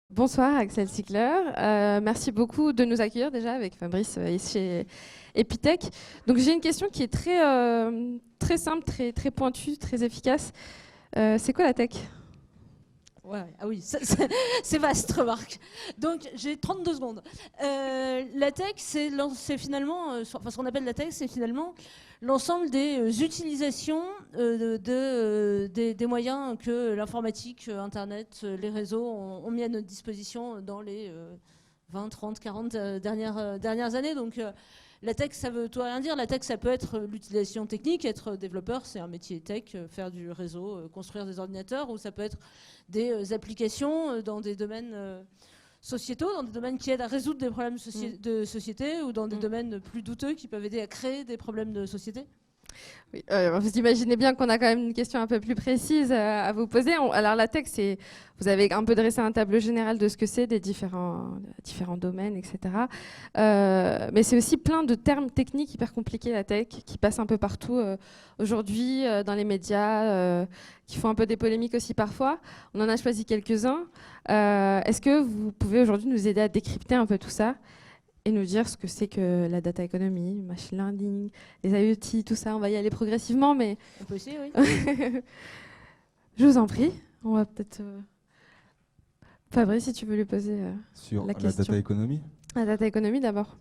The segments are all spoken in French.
Bonsoir Axel Ziegler. Merci beaucoup de nous accueillir déjà avec Fabrice ici chez Epitech. Donc j'ai une question qui est très simple, très pointue, très efficace. C'est quoi la tech? Ouais, ah oui, c'est vaste, remarque. Donc j'ai 32 secondes. La tech, c'est finalement, enfin ce qu'on appelle la tech, c'est finalement l'ensemble des utilisations des moyens que l'informatique, Internet, les réseaux ont mis à notre disposition dans les 20, 30, 40 dernières années. Donc la tech, ça veut tout rien dire. La tech, ça peut être l'utilisation technique. Être développeur, c'est un métier tech. Faire du réseau, construire des ordinateurs, ou ça peut être des applications dans des domaines sociétaux, dans des domaines qui aident à résoudre des problèmes de société, ou dans des domaines plus douteux qui peuvent aider à créer des problèmes de société. Oui, vous imaginez bien qu'on a quand même une question un peu plus précise à vous poser. Alors la tech, vous avez un peu dressé un tableau général de ce que c'est, des différents domaines, etc. Mais c'est aussi plein de termes techniques hyper compliqués, la tech, qui passent un peu partout aujourd'hui dans les médias, qui font un peu des polémiques aussi parfois. On en a choisi quelques-uns. Est-ce que vous pouvez aujourd'hui nous aider à décrypter un peu tout ça et nous dire ce que c'est que la data economy, machine learning, les IoT, tout ça? On va y aller progressivement, mais... On peut essayer, oui. Je vous en prie. On va peut-être... Fabrice, si tu veux lui poser Sur la la question. data economy. La data economy d'abord.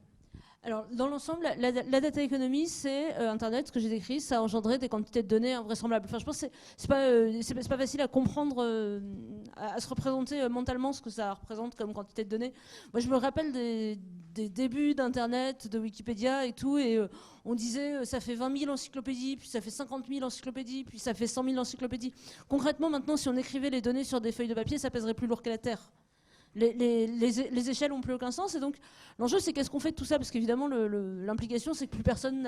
Alors, dans l'ensemble, la data economy, c'est Internet, ce que j'ai décrit, ça a engendré des quantités de données invraisemblables. Enfin, je pense que c'est pas facile à comprendre, à se représenter mentalement ce que ça représente comme quantité de données. Moi, je me rappelle des débuts d'Internet, de Wikipédia et tout, et on disait ça fait 20 000 encyclopédies, puis ça fait 50 000 encyclopédies, puis ça fait 100 000 encyclopédies. Concrètement, maintenant, si on écrivait les données sur des feuilles de papier, ça pèserait plus lourd que la Terre. Les échelles n'ont plus aucun sens, et donc l'enjeu, c'est qu'est-ce qu'on fait de tout ça, parce qu'évidemment l'implication, c'est que plus personne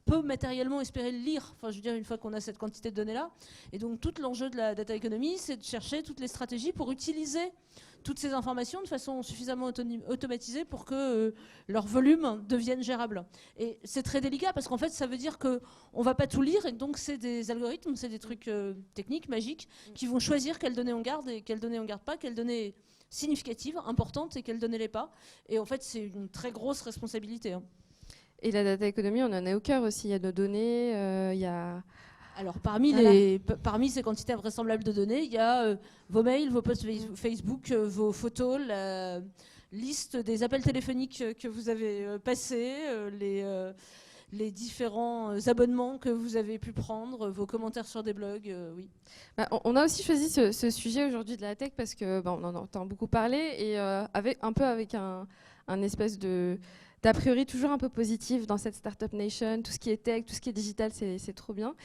peut matériellement espérer le lire, enfin je veux dire, une fois qu'on a cette quantité de données là. Et donc tout l'enjeu de la data economy, c'est de chercher toutes les stratégies pour utiliser toutes ces informations de façon suffisamment automatisée pour que leur volume devienne gérable. Et c'est très délicat, parce qu'en fait ça veut dire qu'on ne va pas tout lire, et donc c'est des algorithmes, c'est des trucs techniques, magiques, qui vont choisir quelles données on garde et quelles données on garde pas, quelles données significatives, importantes, et qu'elles ne les pas. Et en fait, c'est une très grosse responsabilité. Hein. Et la data economy, on en est au cœur aussi. Il y a nos données, il y a... Alors, parmi ces quantités invraisemblables de données, il y a vos mails, vos posts Facebook, vos photos, la liste des appels téléphoniques que vous avez passés, les différents abonnements que vous avez pu prendre, vos commentaires sur des blogs, oui. Bah, on a aussi choisi ce sujet aujourd'hui de la tech parce que on en entend beaucoup parler, et avec un espèce d'a priori toujours un peu positif dans cette startup nation. Tout ce qui est tech, tout ce qui est digital, c'est trop bien.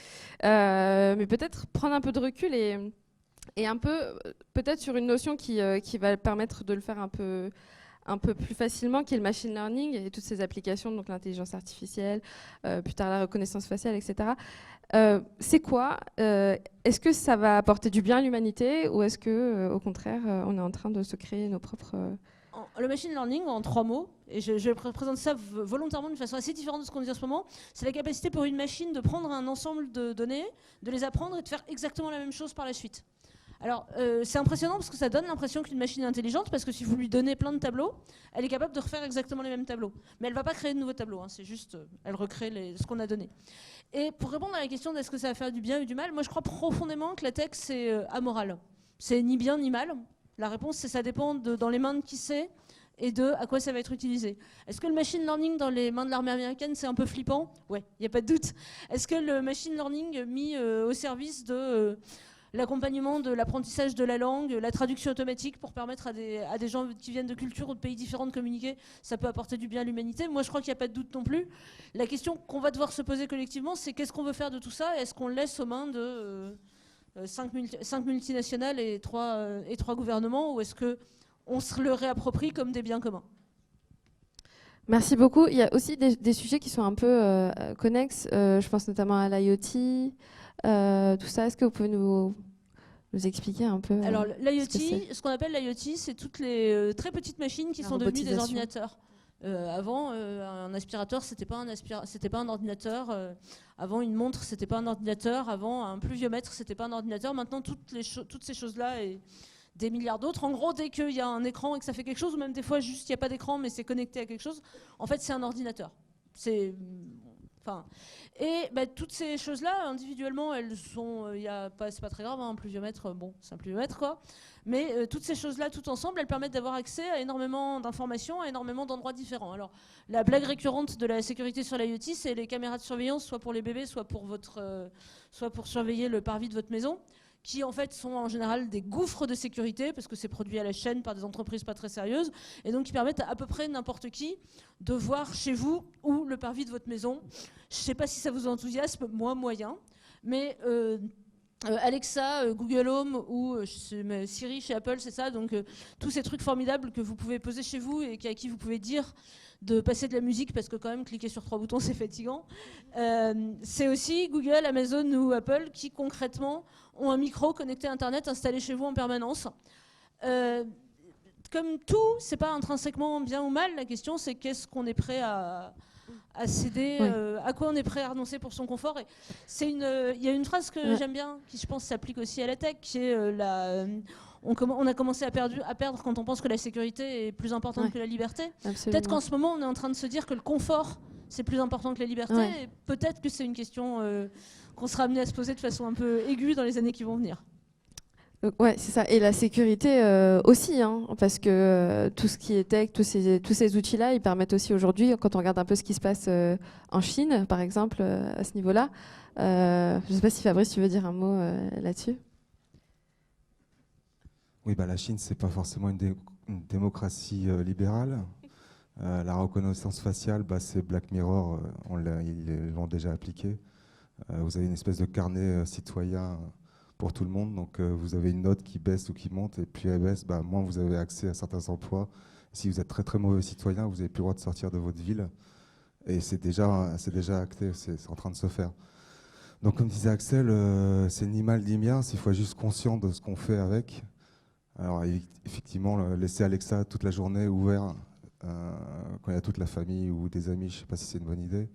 Mais peut-être prendre un peu de recul et un peu peut-être sur une notion qui va permettre de le faire un peu plus facilement, qui est le machine learning et toutes ces applications, donc l'intelligence artificielle, plus tard la reconnaissance faciale, etc. C'est quoi Est-ce que ça va apporter du bien à l'humanité, ou est-ce que, au contraire, on est en train de se créer nos propres... Le machine learning, en 3 mots, et je présente ça volontairement d'une façon assez différente de ce qu'on dit en ce moment, c'est la capacité pour une machine de prendre un ensemble de données, de les apprendre et de faire exactement la même chose par la suite. Alors, c'est impressionnant parce que ça donne l'impression qu'une machine est intelligente, parce que si vous lui donnez plein de tableaux, elle est capable de refaire exactement les mêmes tableaux. Mais elle ne va pas créer de nouveaux tableaux, hein, c'est juste, elle recrée ce qu'on a donné. Et pour répondre à la question d'est-ce que ça va faire du bien ou du mal, moi je crois profondément que la tech, c'est amoral. C'est ni bien ni mal. La réponse, c'est ça dépend dans les mains de qui c'est et de à quoi ça va être utilisé. Est-ce que le machine learning dans les mains de l'armée américaine, c'est un peu flippant? Ouais, il n'y a pas de doute. Est-ce que le machine learning mis au service de l'accompagnement de l'apprentissage de la langue, la traduction automatique pour permettre à des gens qui viennent de cultures ou de pays différents de communiquer, ça peut apporter du bien à l'humanité? Moi, je crois qu'il n'y a pas de doute non plus. La question qu'on va devoir se poser collectivement, c'est qu'est-ce qu'on veut faire de tout ça? Est-ce qu'on le laisse aux mains de 5 multinationales et 3 gouvernements, ou est-ce qu'on se le réapproprie comme des biens communs? Merci beaucoup. Il y a aussi des sujets qui sont un peu connexes. Je pense notamment à l'IoT, tout ça. Est-ce que vous pouvez nous expliquer un peu Alors ce ce qu'on appelle l'IoT, c'est toutes les très petites machines qui sont devenues des ordinateurs. Avant, un aspirateur, c'était pas un ordinateur. Avant, une montre, c'était pas un ordinateur. Avant, un pluviomètre, c'était pas un ordinateur. Maintenant, toutes ces choses-là des milliards d'autres. En gros, dès qu'il y a un écran et que ça fait quelque chose, ou même des fois juste il n'y a pas d'écran mais c'est connecté à quelque chose, en fait c'est un ordinateur. C'est... Enfin, et toutes ces choses-là, individuellement, elles sont, c'est pas très grave, un pluviomètre, bon, c'est un pluviomètre quoi. Mais toutes ces choses-là, toutes ensemble, elles permettent d'avoir accès à énormément d'informations, à énormément d'endroits différents. Alors, la blague récurrente de la sécurité sur l'IoT, c'est les caméras de surveillance, soit pour les bébés, soit pour surveiller le parvis de votre maison, qui en fait sont en général des gouffres de sécurité, parce que c'est produit à la chaîne par des entreprises pas très sérieuses, et donc qui permettent à peu près n'importe qui de voir chez vous ou le parvis de votre maison. Je ne sais pas si ça vous enthousiasme, moi moyen, mais Alexa, Google Home ou Siri chez Apple, c'est ça, donc tous ces trucs formidables que vous pouvez poser chez vous et à qui vous pouvez dire de passer de la musique, parce que quand même cliquer sur 3 boutons c'est fatigant. C'est aussi Google, Amazon ou Apple qui concrètement ont un micro connecté à Internet installé chez vous en permanence. Comme tout, c'est pas intrinsèquement bien ou mal, la question c'est qu'est-ce qu'on est prêt à céder, à quoi on est prêt à renoncer pour son confort. Il y a une phrase que j'aime bien, qui je pense s'applique aussi à la tech, qui est on a commencé à perdre quand on pense que la sécurité est plus importante que la liberté. Peut-être qu'en ce moment, on est en train de se dire que le confort, c'est plus important que la liberté. Et peut-être que c'est une question qu'on sera amené à se poser de façon un peu aiguë dans les années qui vont venir. Ouais, c'est ça. Et la sécurité aussi, hein, parce que tout ce qui est tech, tous ces outils-là, ils permettent aussi aujourd'hui, quand on regarde un peu ce qui se passe en Chine, par exemple, à ce niveau-là. Je ne sais pas si Fabrice, tu veux dire un mot là-dessus. Oui, la Chine, c'est pas forcément une démocratie libérale. La reconnaissance faciale, c'est Black Mirror, ils l'ont déjà appliqué. Vous avez une espèce de carnet citoyen pour tout le monde, donc vous avez une note qui baisse ou qui monte, et puis elle baisse, moins vous avez accès à certains emplois. Si vous êtes très très mauvais citoyen, vous n'avez plus le droit de sortir de votre ville, et c'est déjà acté, c'est en train de se faire. Donc comme disait Axel, c'est ni mal ni bien, il faut être juste conscient de ce qu'on fait avec. Alors effectivement, laisser Alexa toute la journée ouvert quand il y a toute la famille ou des amis, je ne sais pas si c'est une bonne idée.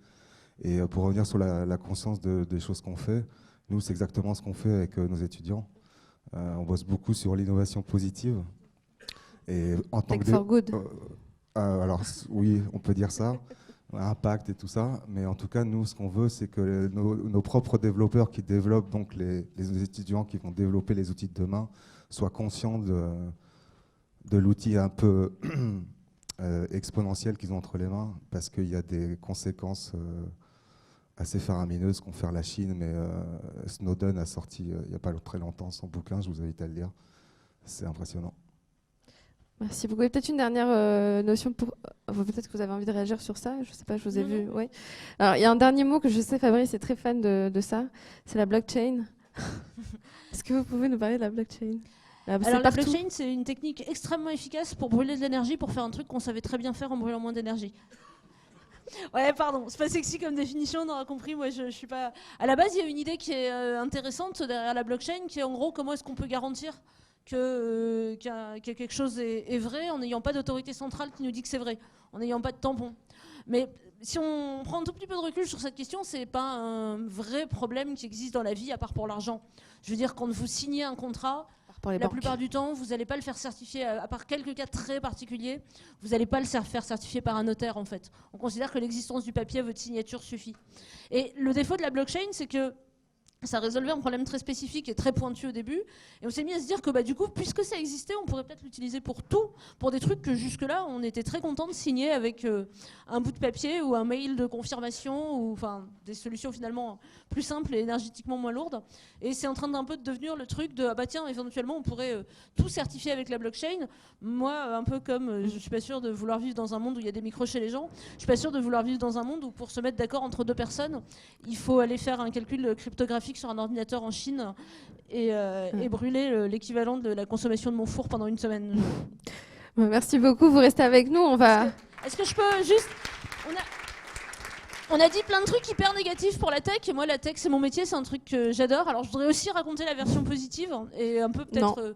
Et pour revenir sur la conscience des choses qu'on fait, nous, c'est exactement ce qu'on fait avec nos étudiants. On bosse beaucoup sur l'innovation positive. Et en tant Tech for good. Alors oui, on peut dire ça, impact et tout ça. Mais en tout cas, nous, ce qu'on veut, c'est que nos propres développeurs qui développent, donc les étudiants qui vont développer les outils de demain, soient conscients de l'outil un peu exponentiel qu'ils ont entre les mains, parce qu'il y a des conséquences assez faramineuses qu'ont fait la Chine, mais Snowden a sorti il n'y a pas très longtemps son bouquin, je vous invite à le lire, c'est impressionnant. Merci beaucoup. Et peut-être une dernière notion peut-être que vous avez envie de réagir sur ça, je ne sais pas, je vous ai vu. Ouais. Alors il y a un dernier mot que je sais, Fabrice est très fan de ça, c'est la blockchain. Est-ce que vous pouvez nous parler de la blockchain ? Alors la blockchain, c'est une technique extrêmement efficace pour brûler de l'énergie, pour faire un truc qu'on savait très bien faire en brûlant moins d'énergie. Ouais, pardon, c'est pas sexy comme définition, on aura compris, moi je suis pas... À la base, il y a une idée qui est intéressante derrière la blockchain, qui est en gros comment est-ce qu'on peut garantir que quelque chose est vrai en n'ayant pas d'autorité centrale qui nous dit que c'est vrai, en n'ayant pas de tampon. Mais si on prend un tout petit peu de recul sur cette question, c'est pas un vrai problème qui existe dans la vie à part pour l'argent. Je veux dire, quand vous signez un contrat, la plupart du temps, vous n'allez pas le faire certifier, à part quelques cas très particuliers, vous n'allez pas le faire certifier par un notaire en fait. On considère que l'existence du papier, votre signature suffit. Et le défaut de la blockchain, c'est que ça résolvait un problème très spécifique et très pointu au début. Et on s'est mis à se dire que du coup, puisque ça existait, on pourrait peut-être l'utiliser pour tout, pour des trucs que jusque-là, on était très content de signer avec un bout de papier ou un mail de confirmation, ou enfin des solutions finalement plus simples et énergétiquement moins lourdes. Et c'est en train d'un peu de devenir le truc de tiens, éventuellement, on pourrait tout certifier avec la blockchain. Moi, un peu comme je suis pas sûre de vouloir vivre dans un monde où il y a des micros chez les gens, je suis pas sûre de vouloir vivre dans un monde où pour se mettre d'accord entre deux personnes, il faut aller faire un calcul cryptographique sur un ordinateur en Chine et brûler l'équivalent de la consommation de mon four pendant une semaine. Merci beaucoup, vous restez avec nous. Est-ce que je peux juste... On a dit plein de trucs hyper négatifs pour la tech, et moi la tech c'est mon métier, c'est un truc que j'adore. Alors je voudrais aussi raconter la version positive et un peu peut-être...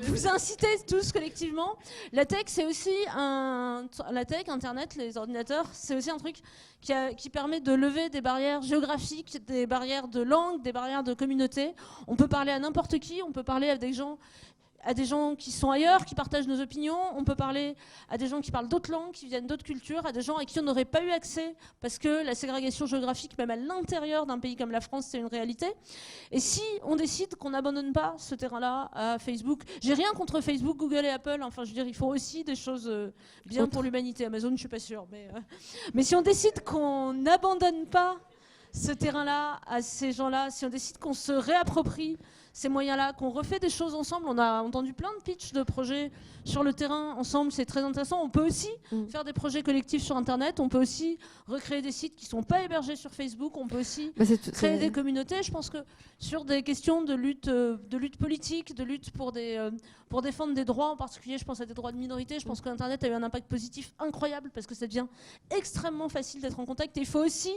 vous inciter tous collectivement. La tech, c'est aussi la tech, Internet, les ordinateurs, c'est aussi un truc qui permet de lever des barrières géographiques, des barrières de langue, des barrières de communauté. On peut parler à n'importe qui, on peut parler à des gens à des gens qui sont ailleurs, qui partagent nos opinions, on peut parler à des gens qui parlent d'autres langues, qui viennent d'autres cultures, à des gens à qui on n'aurait pas eu accès, parce que la ségrégation géographique, même à l'intérieur d'un pays comme la France, c'est une réalité. Et si on décide qu'on n'abandonne pas ce terrain-là à Facebook, j'ai rien contre Facebook, Google et Apple, enfin je veux dire, ils font aussi des choses bien pour l'humanité. Amazon, je suis pas sûre. Mais si on décide qu'on n'abandonne pas ce terrain-là à ces gens-là, si on décide qu'on se réapproprie ces moyens-là, qu'on refait des choses ensemble. On a entendu plein de pitchs de projets sur le terrain ensemble, c'est très intéressant. On peut aussi faire des projets collectifs sur Internet, on peut aussi recréer des sites qui ne sont pas hébergés sur Facebook, on peut aussi créer des communautés. Je pense que sur des questions de lutte politique, de lutte pour défendre des droits en particulier, je pense à des droits de minorité, je pense que Internet a eu un impact positif incroyable parce que ça devient extrêmement facile d'être en contact. Et il faut aussi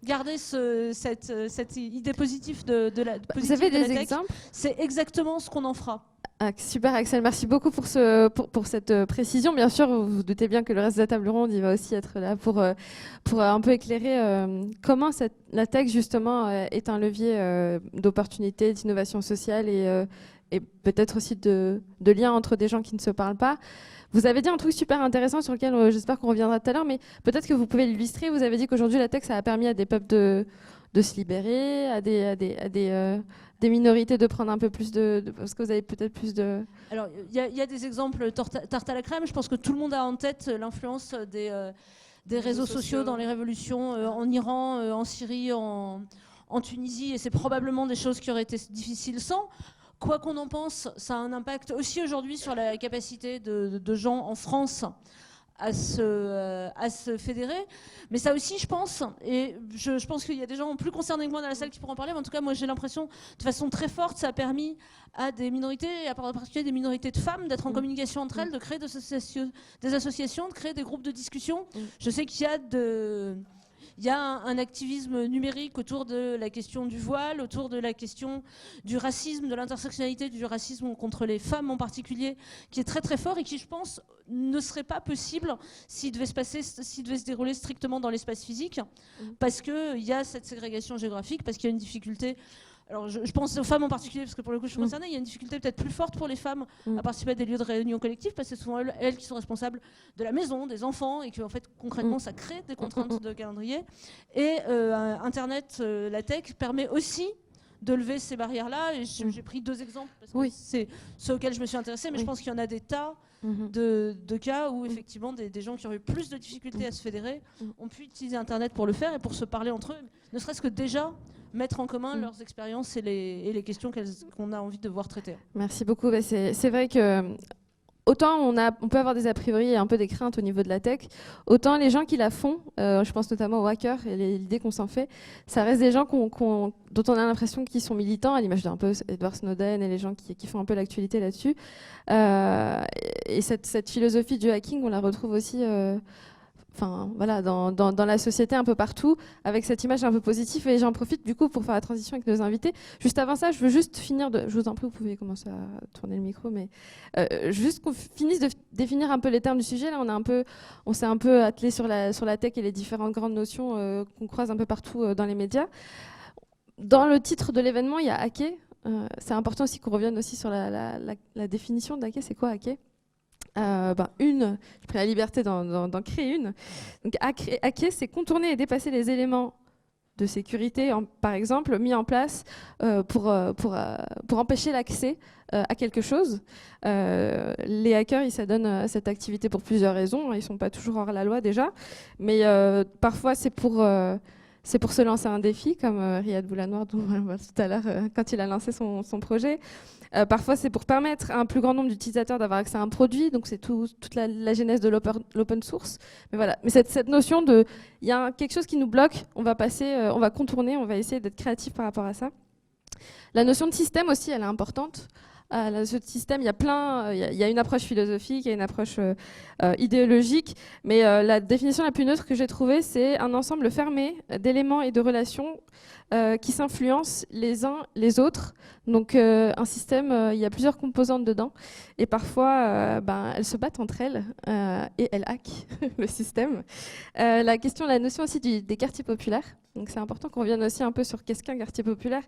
garder cette idée positive de la positive. Vous avez des tech. exemples? C'est exactement ce qu'on en fera. Ah, super Axel, merci beaucoup pour cette précision. Bien sûr, vous vous doutez bien que le reste de la table ronde, il va aussi être là pour un peu éclairer comment la tech justement est un levier d'opportunité, d'innovation sociale et peut-être aussi de lien entre des gens qui ne se parlent pas. Vous avez dit un truc super intéressant sur lequel j'espère qu'on reviendra tout à l'heure, mais peut-être que vous pouvez l'illustrer. Vous avez dit qu'aujourd'hui la tech, ça a permis à des peuples de se libérer, à des minorités de prendre un peu plus parce que vous avez peut-être plus de... Alors, il y a des exemples tarte à la crème. Je pense que tout le monde a en tête l'influence des réseaux sociaux dans les révolutions en Iran, en Syrie, en Tunisie, et c'est probablement des choses qui auraient été difficiles sans. Quoi qu'on en pense, ça a un impact aussi aujourd'hui sur la capacité de gens en France à se fédérer. Mais ça aussi, je pense, et je pense qu'il y a des gens plus concernés que moi dans la salle qui pourront en parler, mais en tout cas, moi j'ai l'impression, de façon très forte, ça a permis à des minorités, et en particulier des minorités de femmes, d'être en communication entre elles, de créer des associations, de créer des groupes de discussion. Je sais qu'il y a un activisme numérique autour de la question du voile, autour de la question du racisme, de l'intersectionnalité, du racisme contre les femmes en particulier, qui est très très fort et qui, je pense, ne serait pas possible s'il devait se dérouler strictement dans l'espace physique, parce qu'il y a cette ségrégation géographique, parce qu'il y a une difficulté. Alors je pense aux femmes en particulier, parce que pour le coup je suis concernée, il y a une difficulté peut-être plus forte pour les femmes à participer à des lieux de réunion collective, parce que c'est souvent elles qui sont responsables de la maison, des enfants, et que en fait concrètement ça crée des contraintes de calendrier. Et Internet, la tech, permet aussi de lever ces barrières-là. Et j'ai pris 2 exemples, parce que c'est ceux auxquels je me suis intéressée, mais je pense qu'il y en a des tas de cas où effectivement des gens qui auraient eu plus de difficultés à se fédérer ont pu utiliser Internet pour le faire et pour se parler entre eux, ne serait-ce que déjà mettre en commun leurs expériences et les questions qu'on a envie de voir traiter. Merci beaucoup. C'est vrai que autant on peut avoir des a priori et un peu des craintes au niveau de la tech, autant les gens qui la font, je pense notamment aux hackers et l'idée qu'on s'en fait, ça reste des gens dont on a l'impression qu'ils sont militants, à l'image d'un peu Edward Snowden et les gens qui font un peu l'actualité là-dessus. Et cette philosophie du hacking, on la retrouve aussi... dans la société un peu partout, avec cette image un peu positive. Et j'en profite du coup pour faire la transition avec nos invités. Juste avant ça, je veux juste finir je vous en prie, vous pouvez commencer à tourner le micro, mais juste qu'on finisse de définir un peu les termes du sujet. Là, on s'est un peu attelé sur la tech et les différentes grandes notions qu'on croise un peu partout dans les médias. Dans le titre de l'événement, il y a hacker. C'est important aussi qu'on revienne aussi sur la définition d'hacker. C'est quoi hacker ? J'ai pris la liberté d'en créer une. Donc, hacker, c'est contourner et dépasser les éléments de sécurité, par exemple, mis en place pour empêcher l'accès à quelque chose. Les hackers, ils s'adonnent à cette activité pour plusieurs raisons. Ils ne sont pas toujours hors la loi déjà, mais parfois c'est pour se lancer un défi, comme Riyad Boulanoir, dont on voit tout à l'heure quand il a lancé son projet. Parfois, c'est pour permettre à un plus grand nombre d'utilisateurs d'avoir accès à un produit. Donc, c'est toute la genèse de l'open source. Mais voilà. Mais cette notion de, il y a quelque chose qui nous bloque, on va contourner, on va essayer d'être créatif par rapport à ça. La notion de système aussi, elle est importante. La notion de système, il y a une approche philosophique, il y a une approche idéologique, mais la définition la plus neutre que j'ai trouvée, c'est un ensemble fermé d'éléments et de relations qui s'influencent les uns les autres. Donc un système, il y a plusieurs composantes dedans, et parfois elles se battent entre elles et elles hackent le système. La notion aussi des quartiers populaires. Donc c'est important qu'on revienne aussi un peu sur qu'est-ce qu'un quartier populaire.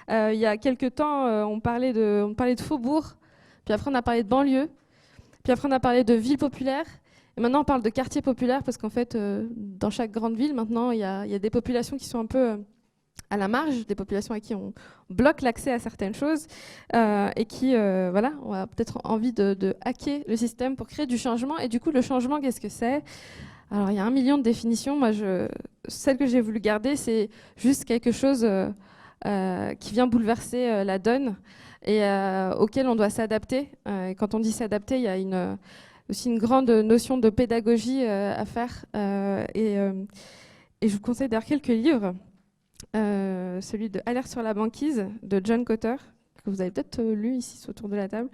Il y a quelques temps, on parlait de faubourg, puis après on a parlé de banlieue, puis après on a parlé de ville populaire, et maintenant on parle de quartier populaire, parce qu'en fait, dans chaque grande ville, maintenant, il y a des populations qui sont un peu à la marge, des populations à qui on bloque l'accès à certaines choses, et qui, voilà, on a peut-être envie de hacker le système pour créer du changement. Et du coup, le changement, qu'est-ce que c'est ? Alors, il y a 1 million de définitions. Moi, celle que j'ai voulu garder, c'est juste quelque chose qui vient bouleverser la donne et auquel on doit s'adapter. Et quand on dit s'adapter, il y a aussi une grande notion de pédagogie à faire. Et je vous conseille d'ailleurs quelques livres. Celui de Alerte sur la banquise de John Cotter, que vous avez peut-être lu ici autour de la table,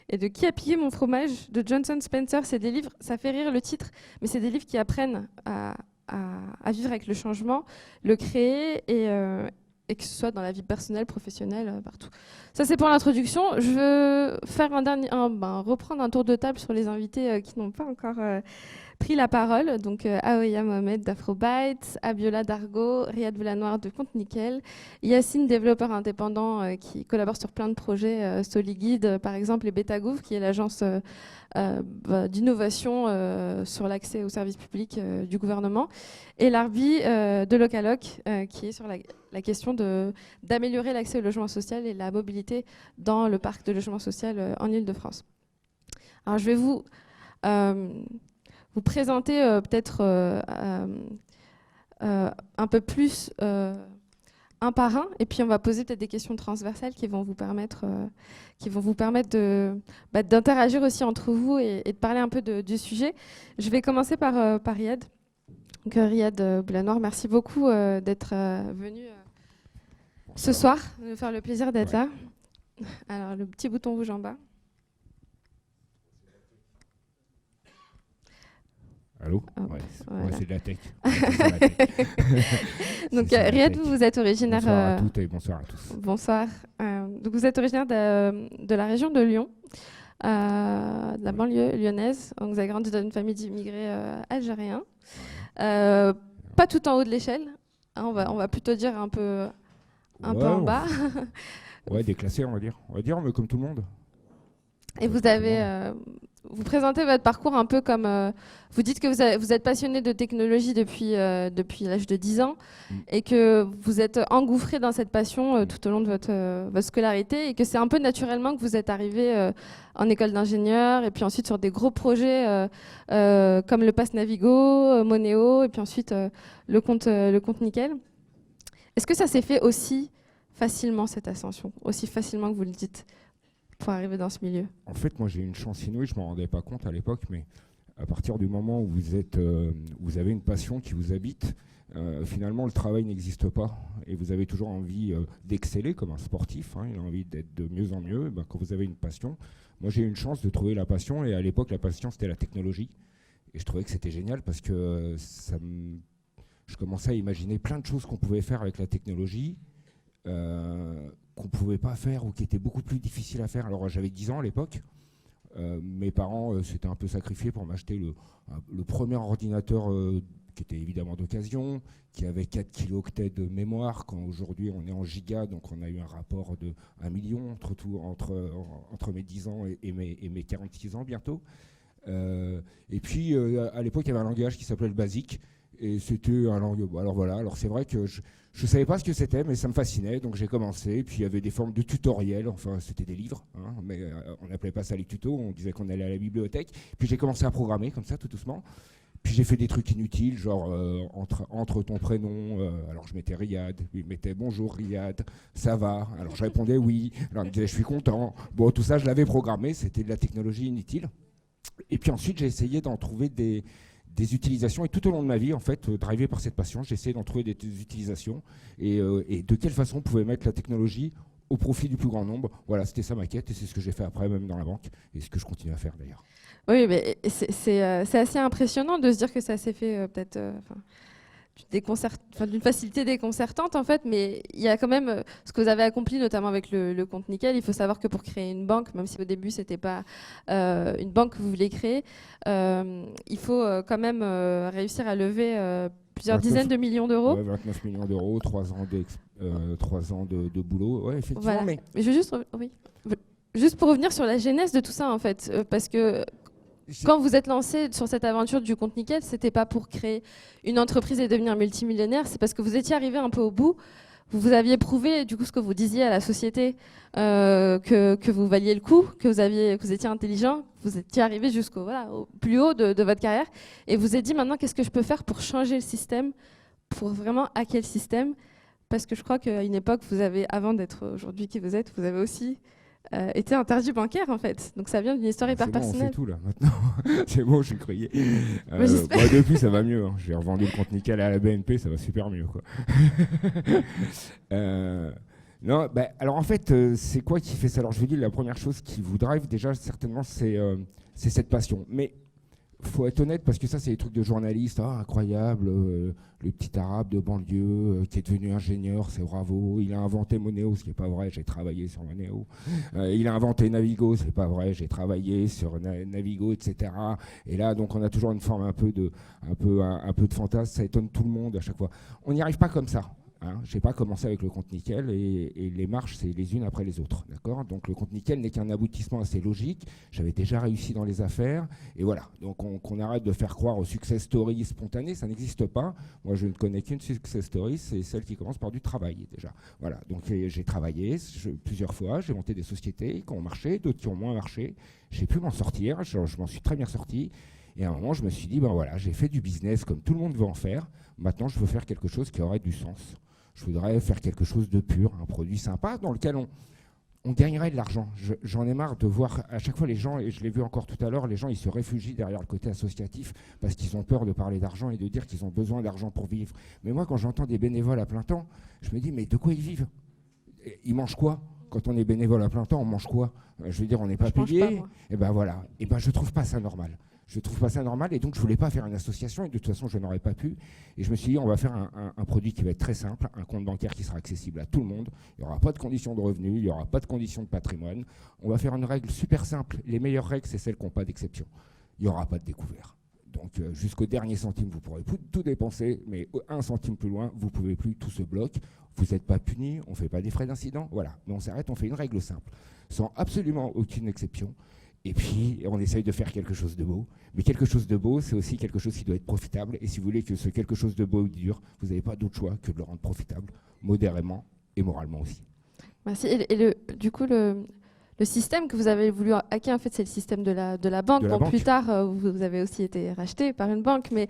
et de Qui a pillé mon fromage de Johnson Spencer. C'est des livres, ça fait rire le titre, mais c'est des livres qui apprennent à vivre avec le changement, le créer, et que ce soit dans la vie personnelle, professionnelle, partout. Ça, c'est pour l'introduction. Je veux faire reprendre un tour de table sur les invités qui n'ont pas encore pris la parole. Donc, Aoya Mohamed d'Afrobytes, Abiola Dargo, Riyad Villanoir de Compte Nickel, Yacine, développeur indépendant qui collabore sur plein de projets, SoliGuide, par exemple, et Betagouv, qui est l'agence d'innovation sur l'accès aux services publics du gouvernement, et Larbi de Localoc, qui est sur la question d'améliorer l'accès au logement social et la mobilité dans le parc de logement social en Île-de-France. Alors, je vais vous présenter peut-être un peu plus un par un, et puis on va poser peut-être des questions transversales qui vont vous permettre d'interagir aussi entre vous et de parler un peu du sujet. Je vais commencer par Riyad. Donc, Riyad Villanoir, merci beaucoup d'être venu ce soir, de nous faire le plaisir d'être là. Alors, le petit bouton rouge en bas. Allô ? Ouais, voilà. C'est de la tech. Donc, Riyad, vous êtes originaire... Bonsoir à toutes et bonsoir à tous. Bonsoir. Donc, vous êtes originaire de la région de Lyon, de la banlieue lyonnaise. Donc, vous avez grandi dans une famille d'immigrés algériens. Pas tout en haut de l'échelle. Hein, on va plutôt dire un peu en bas. Ouais, déclassé, on va dire. On va dire, mais comme tout le monde. Et vous avez... vous présentez votre parcours un peu comme... vous dites que vous êtes passionné de technologie depuis l'âge de 10 ans et que vous êtes engouffré dans cette passion tout au long de votre scolarité, et que c'est un peu naturellement que vous êtes arrivé en école d'ingénieur et puis ensuite sur des gros projets comme le Pass Navigo, Moneo, et puis ensuite le compte Nickel. Est-ce que ça s'est fait aussi facilement, cette ascension, aussi facilement que vous le dites, pour arriver dans ce milieu? En fait, moi, j'ai une chance inouïe, je ne m'en rendais pas compte à l'époque, mais à partir du moment où vous avez une passion qui vous habite, finalement, le travail n'existe pas, et vous avez toujours envie d'exceller comme un sportif, hein, il a envie d'être de mieux en mieux. Ben, quand vous avez une passion, moi, j'ai eu une chance de trouver la passion, et à l'époque, la passion, c'était la technologie, et je trouvais que c'était génial parce que je commençais à imaginer plein de choses qu'on pouvait faire avec la technologie, qu'on ne pouvait pas faire ou qui étaient beaucoup plus difficiles à faire. Alors j'avais 10 ans à l'époque, mes parents s'étaient un peu sacrifiés pour m'acheter le premier ordinateur qui était évidemment d'occasion, qui avait 4 kilooctets de mémoire, quand aujourd'hui on est en giga, donc on a eu un rapport de 1 million entre mes 10 ans et mes 46 ans bientôt. Et puis à l'époque il y avait un langage qui s'appelait le BASIC, et c'était un langage... Alors c'est vrai que je ne savais pas ce que c'était, mais ça me fascinait, donc j'ai commencé. Et puis il y avait des formes de tutoriels, enfin c'était des livres, hein, mais on n'appelait pas ça les tutos, on disait qu'on allait à la bibliothèque. Puis j'ai commencé à programmer comme ça, tout doucement. Puis j'ai fait des trucs inutiles, genre entre ton prénom, alors je mettais Riyad, il mettait bonjour Riyad, ça va, alors je répondais oui, alors il me disait je suis content. Bon, tout ça je l'avais programmé, c'était de la technologie inutile. Et puis ensuite j'ai essayé d'en trouver des utilisations, et tout au long de ma vie, en fait, drivé par cette passion, j'ai essayé d'en trouver des utilisations, et de quelle façon on pouvait mettre la technologie au profit du plus grand nombre. Voilà, c'était ça ma quête, et c'est ce que j'ai fait après, même dans la banque, et ce que je continue à faire d'ailleurs. Oui, mais c'est assez impressionnant de se dire que ça s'est fait peut-être d'une facilité déconcertante, en fait, mais il y a quand même ce que vous avez accompli, notamment avec le compte Nickel. Il faut savoir que pour créer une banque, même si au début c'était pas une banque que vous voulez créer, il faut quand même réussir à lever plusieurs dizaines de millions d'euros. Ouais, 29 millions d'euros, 3 ans de boulot, ouais, effectivement. Voilà. Mais je veux juste... Oui. juste pour revenir sur la genèse de tout ça, en fait, parce que quand vous êtes lancé sur cette aventure du compte nickel, c'était pas pour créer une entreprise et devenir multimillionnaire, c'est parce que vous étiez arrivé un peu au bout. Vous aviez prouvé du coup ce que vous disiez à la société, que vous valiez le coup, que vous étiez intelligent, vous étiez arrivé jusqu'au au plus haut de votre carrière, et vous avez dit maintenant qu'est-ce que je peux faire pour changer le système, pour vraiment hacker le système, parce que je crois qu'à une époque, vous avez, avant d'être aujourd'hui qui vous êtes, vous avez aussi été interdit bancaire en fait. Donc ça vient d'une histoire hyper personnelle. On fait tout là maintenant. C'est bon, je suis crié. Depuis ça va mieux. Hein. J'ai revendu le compte nickel à la BNP, ça va super mieux quoi. Non, alors en fait, c'est quoi qui fait ça? Alors je vous dis, la première chose qui vous drive déjà certainement, c'est cette passion. Mais faut être honnête parce que ça c'est des trucs de journalistes, incroyable, le petit arabe de banlieue qui est devenu ingénieur, c'est bravo, il a inventé Moneo, ce qui n'est pas vrai, j'ai travaillé sur Moneo, il a inventé Navigo, c'est pas vrai, j'ai travaillé sur Navigo, etc. Et là donc on a toujours une forme un peu de fantasme, ça étonne tout le monde à chaque fois. On n'y arrive pas comme ça. Hein, je n'ai pas commencé avec le compte nickel et les marches, c'est les unes après les autres. Donc le compte nickel n'est qu'un aboutissement assez logique. J'avais déjà réussi dans les affaires. Et voilà. Donc qu'on arrête de faire croire aux success stories spontanées, ça n'existe pas. Moi, je ne connais qu'une success story, c'est celle qui commence par du travail déjà. Voilà. Donc j'ai travaillé plusieurs fois, j'ai monté des sociétés qui ont marché, d'autres qui ont moins marché. J'ai pu m'en sortir, je m'en suis très bien sorti. Et à un moment, je me suis dit, voilà, j'ai fait du business comme tout le monde veut en faire. Maintenant, je veux faire quelque chose qui aurait du sens. Je voudrais faire quelque chose de pur, un produit sympa dans lequel on gagnerait de l'argent. J'en ai marre de voir à chaque fois les gens, et je l'ai vu encore tout à l'heure, les gens ils se réfugient derrière le côté associatif parce qu'ils ont peur de parler d'argent et de dire qu'ils ont besoin d'argent pour vivre. Mais moi, quand j'entends des bénévoles à plein temps, je me dis, mais de quoi ils vivent? Ils mangent quoi? Quand on est bénévole à plein temps, on mange quoi? Je veux dire, on n'est pas payé. Et ben voilà. Et ben je trouve pas ça normal. Je trouve pas ça normal et donc je voulais pas faire une association et de toute façon je n'aurais pas pu. Et je me suis dit on va faire un produit qui va être très simple, un compte bancaire qui sera accessible à tout le monde. Il n'y aura pas de conditions de revenus, il n'y aura pas de conditions de patrimoine. On va faire une règle super simple. Les meilleures règles, c'est celles qui n'ont pas d'exception. Il n'y aura pas de découvert. Donc jusqu'au dernier centime, vous pourrez tout dépenser, mais 1 centime plus loin, vous ne pouvez plus, tout se bloque. Vous n'êtes pas puni, on ne fait pas des frais d'incident. Voilà, mais on s'arrête, on fait une règle simple, sans absolument aucune exception. Et puis, on essaye de faire quelque chose de beau. Mais quelque chose de beau, c'est aussi quelque chose qui doit être profitable. Et si vous voulez que ce quelque chose de beau dure, vous n'avez pas d'autre choix que de le rendre profitable, modérément et moralement aussi. Merci. Et du coup, le système que vous avez voulu hacker, en fait, c'est le système de la banque. Bon, plus tard, vous avez aussi été racheté par une banque. Mais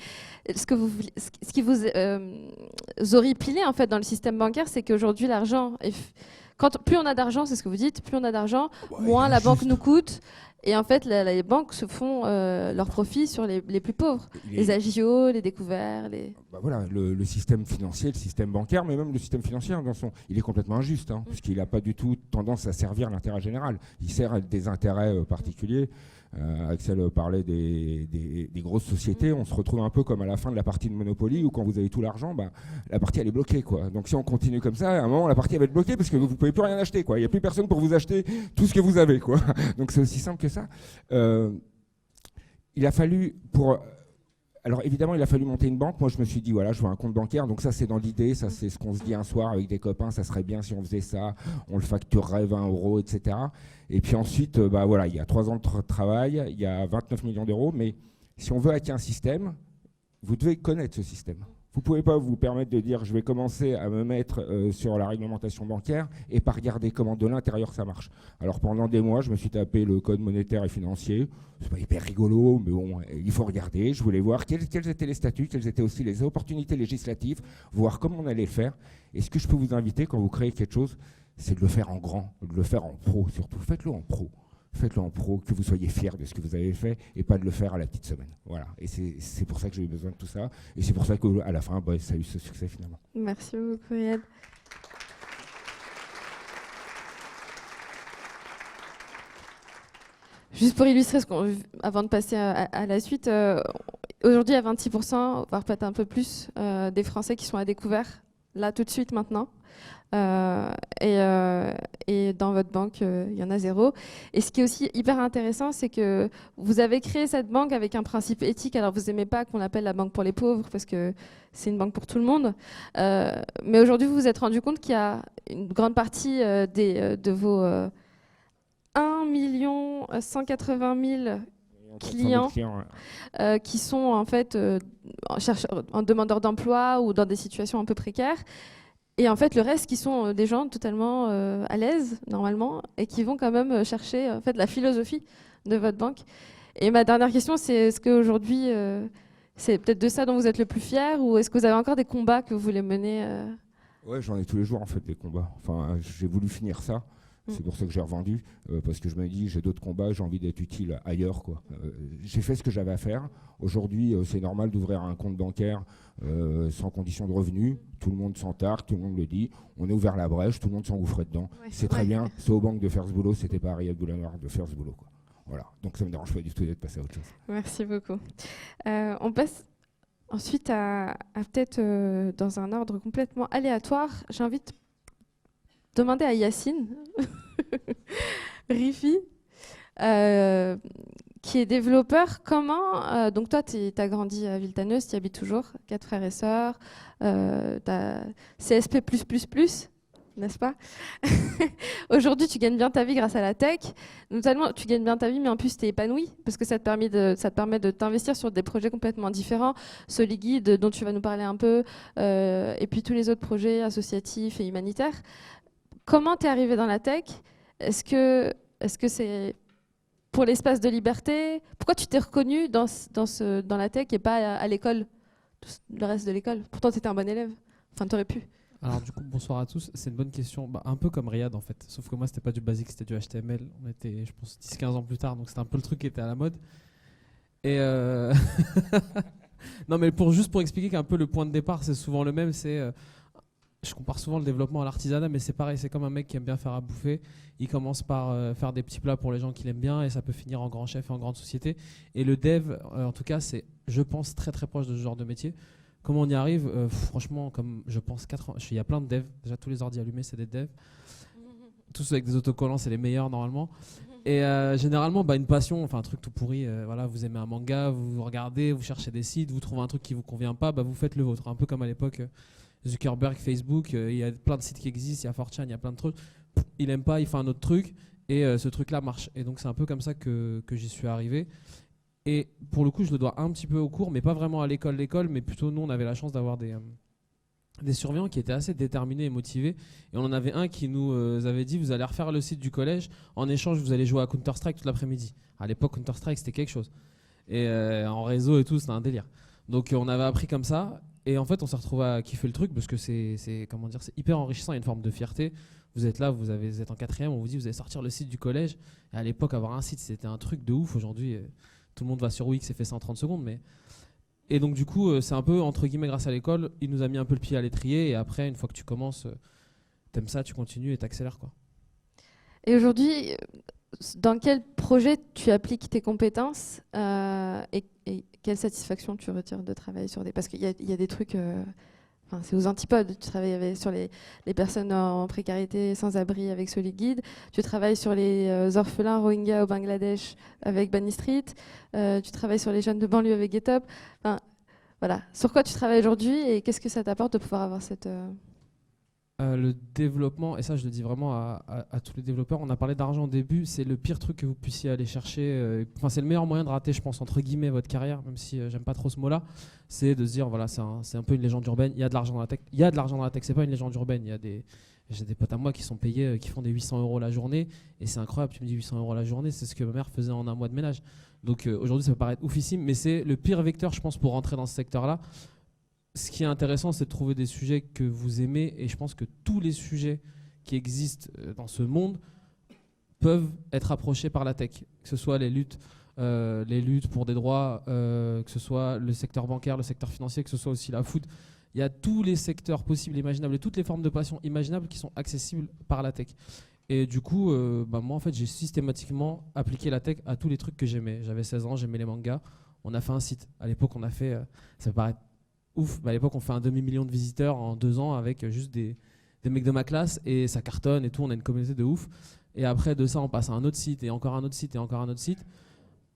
ce qui vous horripilait, en fait, dans le système bancaire, c'est qu'aujourd'hui, l'argent... plus on a d'argent, c'est ce que vous dites, plus on a d'argent, moins la banque nous coûte. Et en fait, les banques se font leurs profits sur les plus pauvres. Les agios, les découverts. Voilà, le système financier, le système bancaire, mais même le système financier, il est complètement injuste, puisqu'il n'a pas du tout tendance à servir l'intérêt général. Il sert à des intérêts particuliers. Axel parlait des grosses sociétés. On se retrouve un peu comme à la fin de la partie de Monopoly où quand vous avez tout l'argent, la partie elle est bloquée, quoi. Donc si on continue comme ça, à un moment la partie elle va être bloquée parce que vous ne pouvez plus rien acheter, quoi. Il n'y a plus personne pour vous acheter tout ce que vous avez, quoi. Donc c'est aussi simple que ça. Il a fallu Alors évidemment, il a fallu monter une banque. Moi, je me suis dit, voilà, je veux un compte bancaire. Donc ça, c'est dans l'idée. Ça, c'est ce qu'on se dit un soir avec des copains. Ça serait bien si on faisait ça. On le facturerait 20 €, etc. Et puis ensuite, voilà, il y a 3 ans de travail. Il y a 29 millions d'euros. Mais si on veut hacker un système, vous devez connaître ce système. Vous ne pouvez pas vous permettre de dire je vais commencer à me mettre sur la réglementation bancaire et pas regarder comment de l'intérieur ça marche. Alors pendant des mois, je me suis tapé le code monétaire et financier. C'est pas hyper rigolo, mais bon, il faut regarder. Je voulais voir quels étaient les statuts, quelles étaient aussi les opportunités législatives, voir comment on allait le faire. Et ce que je peux vous inviter quand vous créez quelque chose, c'est de le faire en grand, de le faire en pro surtout. Faites-le en pro. Faites-le en pro, que vous soyez fiers de ce que vous avez fait et pas de le faire à la petite semaine. Voilà. Et c'est pour ça que j'ai eu besoin de tout ça. Et c'est pour ça qu'à la fin, ça a eu ce succès finalement. Merci beaucoup, Yann. Juste pour illustrer, avant de passer à la suite, aujourd'hui, il y a 26%, voire peut-être un peu plus, des Français qui sont à découvert, là, tout de suite, maintenant. Et dans votre banque, il y en a 0. Et ce qui est aussi hyper intéressant, c'est que vous avez créé cette banque avec un principe éthique. Alors, vous n'aimez pas qu'on l'appelle la banque pour les pauvres parce que c'est une banque pour tout le monde. Mais aujourd'hui, vous vous êtes rendu compte qu'il y a une grande partie de vos 1 180 000 clients qui sont en fait en demandeurs d'emploi ou dans des situations un peu précaires. Et en fait, le reste qui sont des gens totalement à l'aise, normalement, et qui vont quand même chercher en fait, la philosophie de votre banque. Et ma dernière question, c'est est-ce qu'aujourd'hui, c'est peut-être de ça dont vous êtes le plus fier, ou est-ce que vous avez encore des combats que vous voulez mener Ouais, j'en ai tous les jours en fait des combats. Enfin, j'ai voulu finir ça. C'est pour ça que j'ai revendu, parce que je me dis j'ai d'autres combats, j'ai envie d'être utile ailleurs, quoi. J'ai fait ce que j'avais à faire. Aujourd'hui, c'est normal d'ouvrir un compte bancaire sans condition de revenu. Tout le monde s'en targue, tout le monde le dit. On est ouvert la brèche, tout le monde s'engouffrait dedans. Ouais, c'est très bien. C'est aux banques de faire ce boulot. C'était pas à Riyad Boulanoir de faire ce boulot, quoi. Voilà. Donc ça me dérange pas du tout d'être passé à autre chose. Merci beaucoup. On passe ensuite à peut-être dans un ordre complètement aléatoire. J'ai envie de demander à Yacine Rifi, qui est développeur. Comment donc toi, tu as grandi à Villetaneuse, tu y habites toujours, 4 frères et sœurs, tu as CSP++, n'est-ce pas? Aujourd'hui, tu gagnes bien ta vie grâce à la tech. Notamment, tu gagnes bien ta vie, mais en plus, tu es épanoui, parce que ça te permet de t'investir sur des projets complètement différents. Soliguide, dont tu vas nous parler un peu, et puis tous les autres projets associatifs et humanitaires. Comment tu es arrivé dans la tech? Est-ce que c'est pour l'espace de liberté? Pourquoi tu t'es reconnu dans la tech et pas à l'école, le reste de l'école? Pourtant, tu étais un bon élève. Enfin, tu aurais pu. Alors du coup, bonsoir à tous. C'est une bonne question. Un peu comme Riyad en fait. Sauf que moi, c'était pas du basique, c'était du HTML. On était, je pense, 10-15 ans plus tard. Donc c'était un peu le truc qui était à la mode. Et non, mais juste pour expliquer qu'un peu le point de départ, c'est souvent le même. Je compare souvent le développement à l'artisanat, mais c'est pareil, c'est comme un mec qui aime bien faire à bouffer. Il commence par faire des petits plats pour les gens qu'il aime bien et ça peut finir en grand chef et en grande société. Et le dev, en tout cas, c'est, je pense, très très proche de ce genre de métier. Comment on y arrive? Franchement, comme je pense, il y a plein de devs. Déjà, tous les ordi allumés, c'est des devs. Tous ceux avec des autocollants, c'est les meilleurs normalement. Et généralement, une passion, enfin un truc tout pourri, voilà, vous aimez un manga, vous regardez, vous cherchez des sites, vous trouvez un truc qui vous convient pas, vous faites le vôtre. Un peu comme à l'époque, Zuckerberg, Facebook, il y a plein de sites qui existent, il y a 4chan, il y a plein de trucs. Il aime pas, il fait un autre truc, et ce truc-là marche. Et donc c'est un peu comme ça que j'y suis arrivé. Et pour le coup, je le dois un petit peu au cours, mais pas vraiment à l'école, mais plutôt nous, on avait la chance d'avoir des surveillants qui étaient assez déterminés et motivés. Et on en avait un qui nous avait dit, vous allez refaire le site du collège, en échange, vous allez jouer à Counter-Strike toute l'après-midi. À l'époque, Counter-Strike, c'était quelque chose. Et en réseau et tout, c'était un délire. Donc on avait appris comme ça. Et en fait, on s'est retrouvé à kiffer le truc parce que c'est hyper enrichissant. Il y a une forme de fierté. Vous êtes là, vous êtes en 4e, on vous dit, vous allez sortir le site du collège. Et à l'époque, avoir un site, c'était un truc de ouf. Aujourd'hui, tout le monde va sur Wix et fait ça en 30 secondes. Et donc, du coup, c'est un peu, entre guillemets, grâce à l'école, il nous a mis un peu le pied à l'étrier. Et après, une fois que tu commences, t'aimes ça, tu continues et t'accélères, quoi. Et aujourd'hui, dans quel projet tu appliques tes compétences et quelle satisfaction tu retires de travailler sur des... Parce qu'il y a des trucs... c'est aux antipodes. Tu travailles sur les personnes en précarité, sans-abri avec Soliguide. Tu travailles sur les orphelins Rohingyas au Bangladesh avec Bunny Street. Tu travailles sur les jeunes de banlieue avec GetUp. Voilà. Sur quoi tu travailles aujourd'hui et qu'est-ce que ça t'apporte de pouvoir avoir cette... Le développement, et ça je le dis vraiment à tous les développeurs, on a parlé d'argent au début, c'est le pire truc que vous puissiez aller chercher. C'est le meilleur moyen de rater, je pense, entre guillemets, votre carrière, même si j'aime pas trop ce mot-là. C'est de se dire, voilà, c'est un peu une légende urbaine. Il y a de l'argent dans la tech. Il y a de l'argent dans la tech, c'est pas une légende urbaine. J'ai des potes à moi qui sont payés, qui font des 800 € la journée, et c'est incroyable. Tu me dis 800 € la journée, c'est ce que ma mère faisait en un mois de ménage. Donc aujourd'hui, ça peut paraître oufissime, mais c'est le pire vecteur, je pense, pour rentrer dans ce secteur-là. Ce qui est intéressant, c'est de trouver des sujets que vous aimez, et je pense que tous les sujets qui existent dans ce monde peuvent être approchés par la tech, que ce soit les luttes pour des droits, que ce soit le secteur bancaire, le secteur financier, que ce soit aussi la food. Il y a tous les secteurs possibles, imaginables, et toutes les formes de passion imaginables qui sont accessibles par la tech. Et du coup, moi, en fait, j'ai systématiquement appliqué la tech à tous les trucs que j'aimais. J'avais 16 ans, j'aimais les mangas. On a fait un site. À l'époque, on a fait, ça peut paraître ouf, à l'époque on fait un demi-million de visiteurs en 2 ans avec juste des mecs de ma classe et ça cartonne et tout, on a une communauté de ouf. Et après de ça on passe à un autre site et encore un autre site et encore un autre site.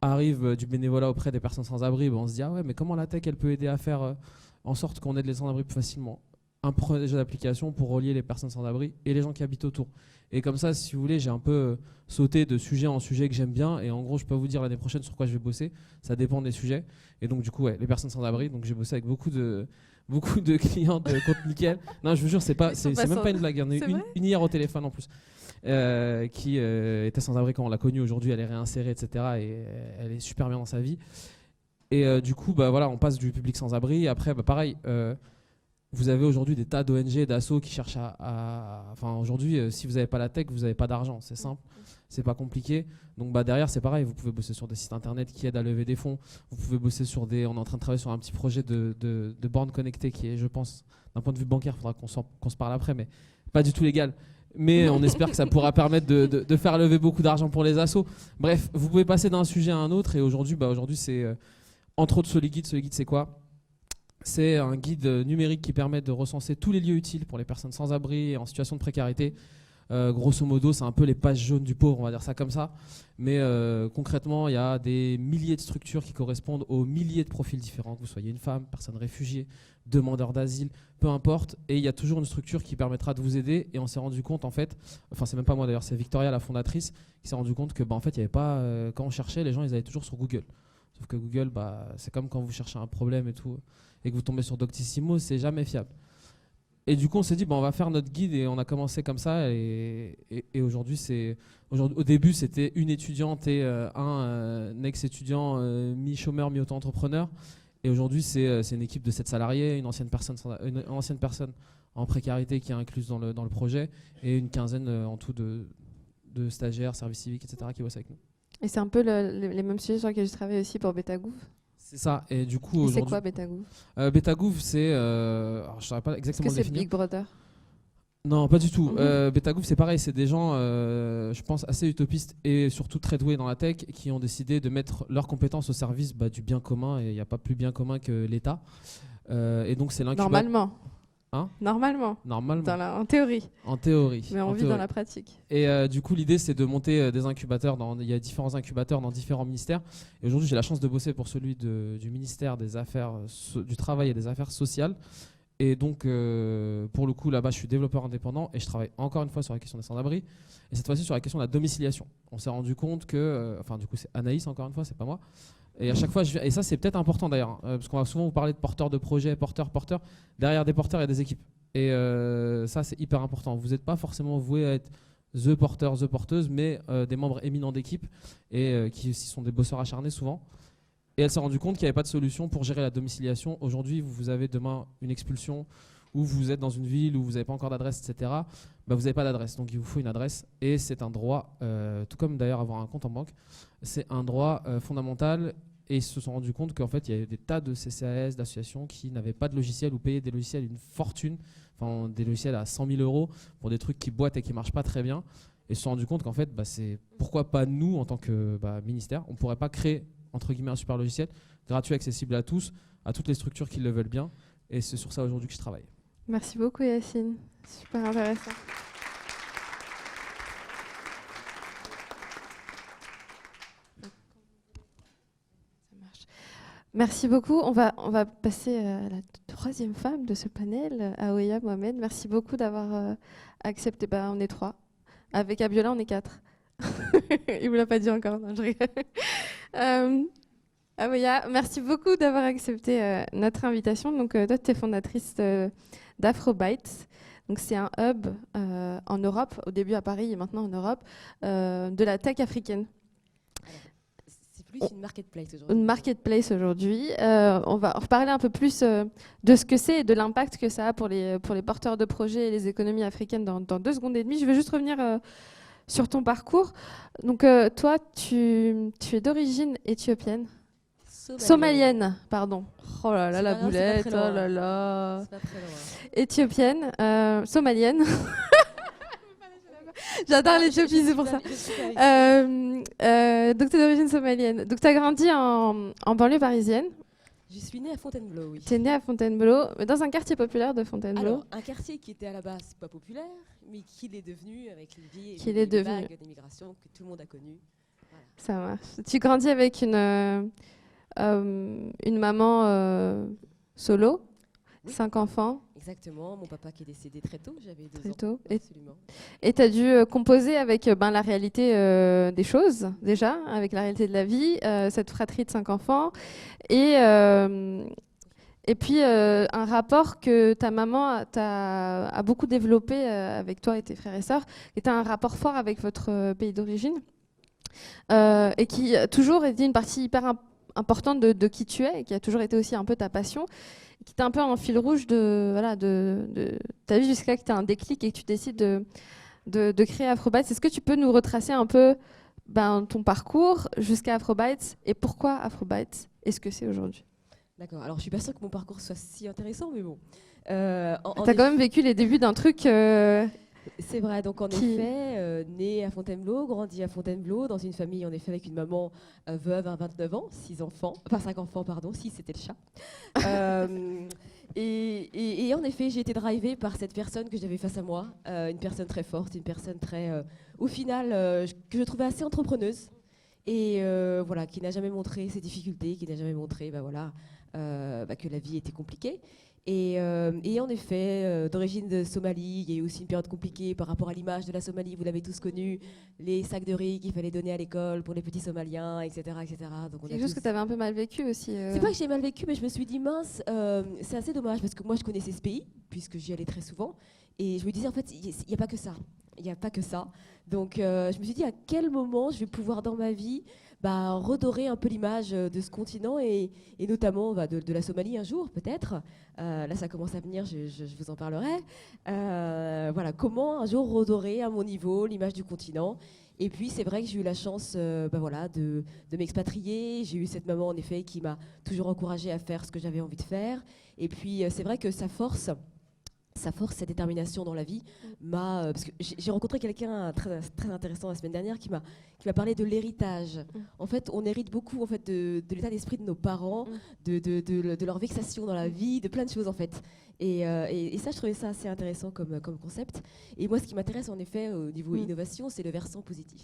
Arrive du bénévolat auprès des personnes sans abri, on se dit ah ouais mais comment la tech elle peut aider à faire en sorte qu'on aide les sans abri plus facilement. un projet d'application pour relier les personnes sans abri et les gens qui habitent autour. Et comme ça, si vous voulez, j'ai un peu sauté de sujet en sujet que j'aime bien. Et en gros, je peux vous dire l'année prochaine sur quoi je vais bosser. Ça dépend des sujets. Et donc, du coup, ouais, les personnes sans abri. Donc, j'ai bossé avec beaucoup de clients de compte nickel. Non, je vous jure, c'est même pas une blague. Il y en a une hier au téléphone en plus. Qui était sans abri quand on l'a connue. Aujourd'hui, elle est réinsérée, etc. Et elle est super bien dans sa vie. Et du coup, bah, voilà, on passe du public sans abri. Après, bah, pareil, vous avez aujourd'hui des tas d'ONG, d'assos qui cherchent Enfin, aujourd'hui, si vous n'avez pas la tech, vous n'avez pas d'argent. C'est simple, c'est pas compliqué. Donc bah, derrière, c'est pareil. Vous pouvez bosser sur des sites internet qui aident à lever des fonds. Vous pouvez bosser sur des... On est en train de travailler sur un petit projet de borne connectée qui est, je pense, d'un point de vue bancaire, il faudra qu'on se parle après, mais pas du tout légal. Mais on espère que ça pourra permettre de faire lever beaucoup d'argent pour les assos. Bref, vous pouvez passer d'un sujet à un autre. Et aujourd'hui, c'est... entre autres, Soliguide, c'est quoi ? C'est un guide numérique qui permet de recenser tous les lieux utiles pour les personnes sans abri et en situation de précarité. Grosso modo, c'est un peu les pages jaunes du pauvre, on va dire ça comme ça. Mais concrètement, il y a des milliers de structures qui correspondent aux milliers de profils différents, que vous soyez une femme, personne réfugiée, demandeur d'asile, peu importe. Et il y a toujours une structure qui permettra de vous aider. Et on s'est rendu compte, en fait, enfin c'est même pas moi d'ailleurs, c'est Victoria, la fondatrice, qui s'est rendu compte que en fait, il y avait pas, quand on cherchait, les gens ils allaient toujours sur Google. Sauf que Google, c'est comme quand vous cherchez un problème et tout, et que vous tombez sur Doctissimo, c'est jamais fiable. Et du coup, on s'est dit, on va faire notre guide, et on a commencé comme ça. Et aujourd'hui, au début, c'était une étudiante et un ex-étudiant mi-chômeur, mi-auto-entrepreneur. Et aujourd'hui, c'est une équipe de 7 salariés, une ancienne personne en précarité qui est incluse dans le projet, et une quinzaine en tout de stagiaires, services civiques, etc. qui bossent avec nous. Et c'est un peu les mêmes sujets sur lesquels je travaille aussi pour Betagouv. C'est ça. Et du coup, c'est quoi Betagouv ? Betagouv, c'est... alors, je ne saurais pas exactement le définir. Est-ce que c'est Big Brother ? Non, pas du tout. Betagouv, c'est pareil. C'est des gens, je pense, assez utopistes et surtout très doués dans la tech qui ont décidé de mettre leurs compétences au service du bien commun. Et il n'y a pas plus bien commun que l'État. Et donc, c'est l'incubateur... Normalement. Hein ? Normalement. En théorie. En théorie. Mais on vit dans la pratique. Et du coup, l'idée, c'est de monter des incubateurs. Il y a différents incubateurs dans différents ministères. Et aujourd'hui, j'ai la chance de bosser pour celui du ministère des Affaires, du Travail et des Affaires sociales. Et donc, pour le coup, là-bas, je suis développeur indépendant et je travaille encore une fois sur la question des sans-abri. Et cette fois-ci, sur la question de la domiciliation. On s'est rendu compte que... Enfin, du coup, c'est Anaïs, encore une fois, c'est pas moi. Et à chaque fois, et ça c'est peut-être important d'ailleurs, parce qu'on va souvent vous parler de porteurs de projets, porteurs. Derrière des porteurs, il y a des équipes. Et ça, c'est hyper important. Vous n'êtes pas forcément voué à être the porteur, the porteuse, mais des membres éminents d'équipe et qui aussi sont des bosseurs acharnés souvent. Et elle s'est rendue compte qu'il n'y avait pas de solution pour gérer la domiciliation. Aujourd'hui, vous avez demain une expulsion ou vous êtes dans une ville où vous n'avez pas encore d'adresse, etc. Vous n'avez pas d'adresse, donc il vous faut une adresse. Et c'est un droit, tout comme d'ailleurs avoir un compte en banque, c'est un droit fondamental. Et ils se sont rendus compte qu'en fait, il y avait des tas de CCAS, d'associations qui n'avaient pas de logiciel ou payaient des logiciels une fortune, enfin des logiciels à 100 000 € pour des trucs qui boitent et qui ne marchent pas très bien. Et ils se sont rendus compte qu'en fait, c'est pourquoi pas nous, en tant que ministère, on ne pourrait pas créer, entre guillemets, un super logiciel gratuit, accessible à tous, à toutes les structures qui le veulent bien. Et c'est sur ça aujourd'hui que je travaille. Merci beaucoup, Yacine. Super intéressant. Merci beaucoup. On va passer à la troisième femme de ce panel, Aouya Mohamed. Merci beaucoup d'avoir accepté. On est 3. Avec Abiola, on est 4. Il ne me l'a pas dit encore. Non, je rigole. Aouya, merci beaucoup d'avoir accepté notre invitation. Donc, toi, tu es fondatrice d'Afrobytes. Donc, c'est un hub en Europe, au début à Paris et maintenant en Europe, de la tech africaine. Une marketplace aujourd'hui. Une marketplace aujourd'hui. On va reparler un peu plus de ce que c'est et de l'impact que ça a pour les porteurs de projets et les économies africaines dans 2 secondes et demie. Je vais juste revenir sur ton parcours. Donc toi, tu es d'origine éthiopienne. Somalienne, pardon. Oh là là, la boulette, oh là là. C'est pas très loin. Éthiopienne, somalienne. J'adore l'Éthiopie, c'est pour ça. Donc, tu es d'origine somalienne. Donc, tu as grandi en banlieue parisienne. Je suis née à Fontainebleau, oui. Tu es née à Fontainebleau, mais dans un quartier populaire de Fontainebleau. Alors, un quartier qui était à la base pas populaire, mais qui l'est devenu avec les vies et les vagues d'immigration que tout le monde a connues. Voilà. Ça marche. Tu grandis avec une maman solo Oui. 5 enfants, Exactement, mon papa qui est décédé très tôt, j'avais 2 très ans. tôt. Absolument. Et tu as dû composer avec la réalité des choses, déjà, avec la réalité de la vie, cette fratrie de 5 enfants. Et puis, un rapport que ta maman a beaucoup développé avec toi et tes frères et sœurs, qui était un rapport fort avec votre pays d'origine, et qui a toujours été une partie hyper importante de qui tu es, et qui a toujours été aussi un peu ta passion, qui était un peu un fil rouge de ta vie jusqu'à que tu aies un déclic et que tu décides de créer Afrobytes. Est-ce que tu peux nous retracer un peu ton parcours jusqu'à Afrobytes et pourquoi Afrobytes est ce que c'est aujourd'hui? D'accord, alors je suis pas sûre que mon parcours soit si intéressant, mais bon. Tu as quand même vécu les débuts d'un truc... C'est vrai, donc en effet, né à Fontainebleau, grandi à Fontainebleau, dans une famille en effet avec une maman veuve à 29 ans, 6 enfants, enfin 5 enfants, pardon, 6 c'était le chat. Et en effet, j'ai été drivée par cette personne que j'avais face à moi, une personne très forte, une personne très, au final, que je trouvais assez entrepreneuse. Et voilà, qui n'a jamais montré ses difficultés, qui n'a jamais montré que la vie était compliquée. Et en effet, d'origine de Somalie, il y a eu aussi une période compliquée par rapport à l'image de la Somalie, vous l'avez tous connu, les sacs de riz qu'il fallait donner à l'école pour les petits Somaliens, etc. etc. Donc C'est quelque chose que tu avais un peu mal vécu aussi. C'est pas que j'ai mal vécu, mais je me suis dit, mince, c'est assez dommage, parce que moi je connaissais ce pays, puisque j'y allais très souvent, et je me disais, en fait, il n'y a pas que ça. Il n'y a pas que ça. Donc je me suis dit, à quel moment je vais pouvoir dans ma vie redorer un peu l'image de ce continent et notamment de la Somalie un jour peut-être. Là ça commence à venir, je vous en parlerai. Voilà, comment un jour redorer à mon niveau l'image du continent. Et puis c'est vrai que j'ai eu la chance de m'expatrier. J'ai eu cette maman en effet qui m'a toujours encouragée à faire ce que j'avais envie de faire. Et puis c'est vrai que sa force, sa détermination dans la vie parce que j'ai rencontré quelqu'un très, très intéressant la semaine dernière qui m'a parlé de l'héritage. En fait, on hérite beaucoup en fait de l'état d'esprit de nos parents, de leur vexation dans la vie, de plein de choses en fait. Et ça, je trouvais ça assez intéressant comme concept. Et moi, ce qui m'intéresse en effet au niveau innovation, c'est le versant positif.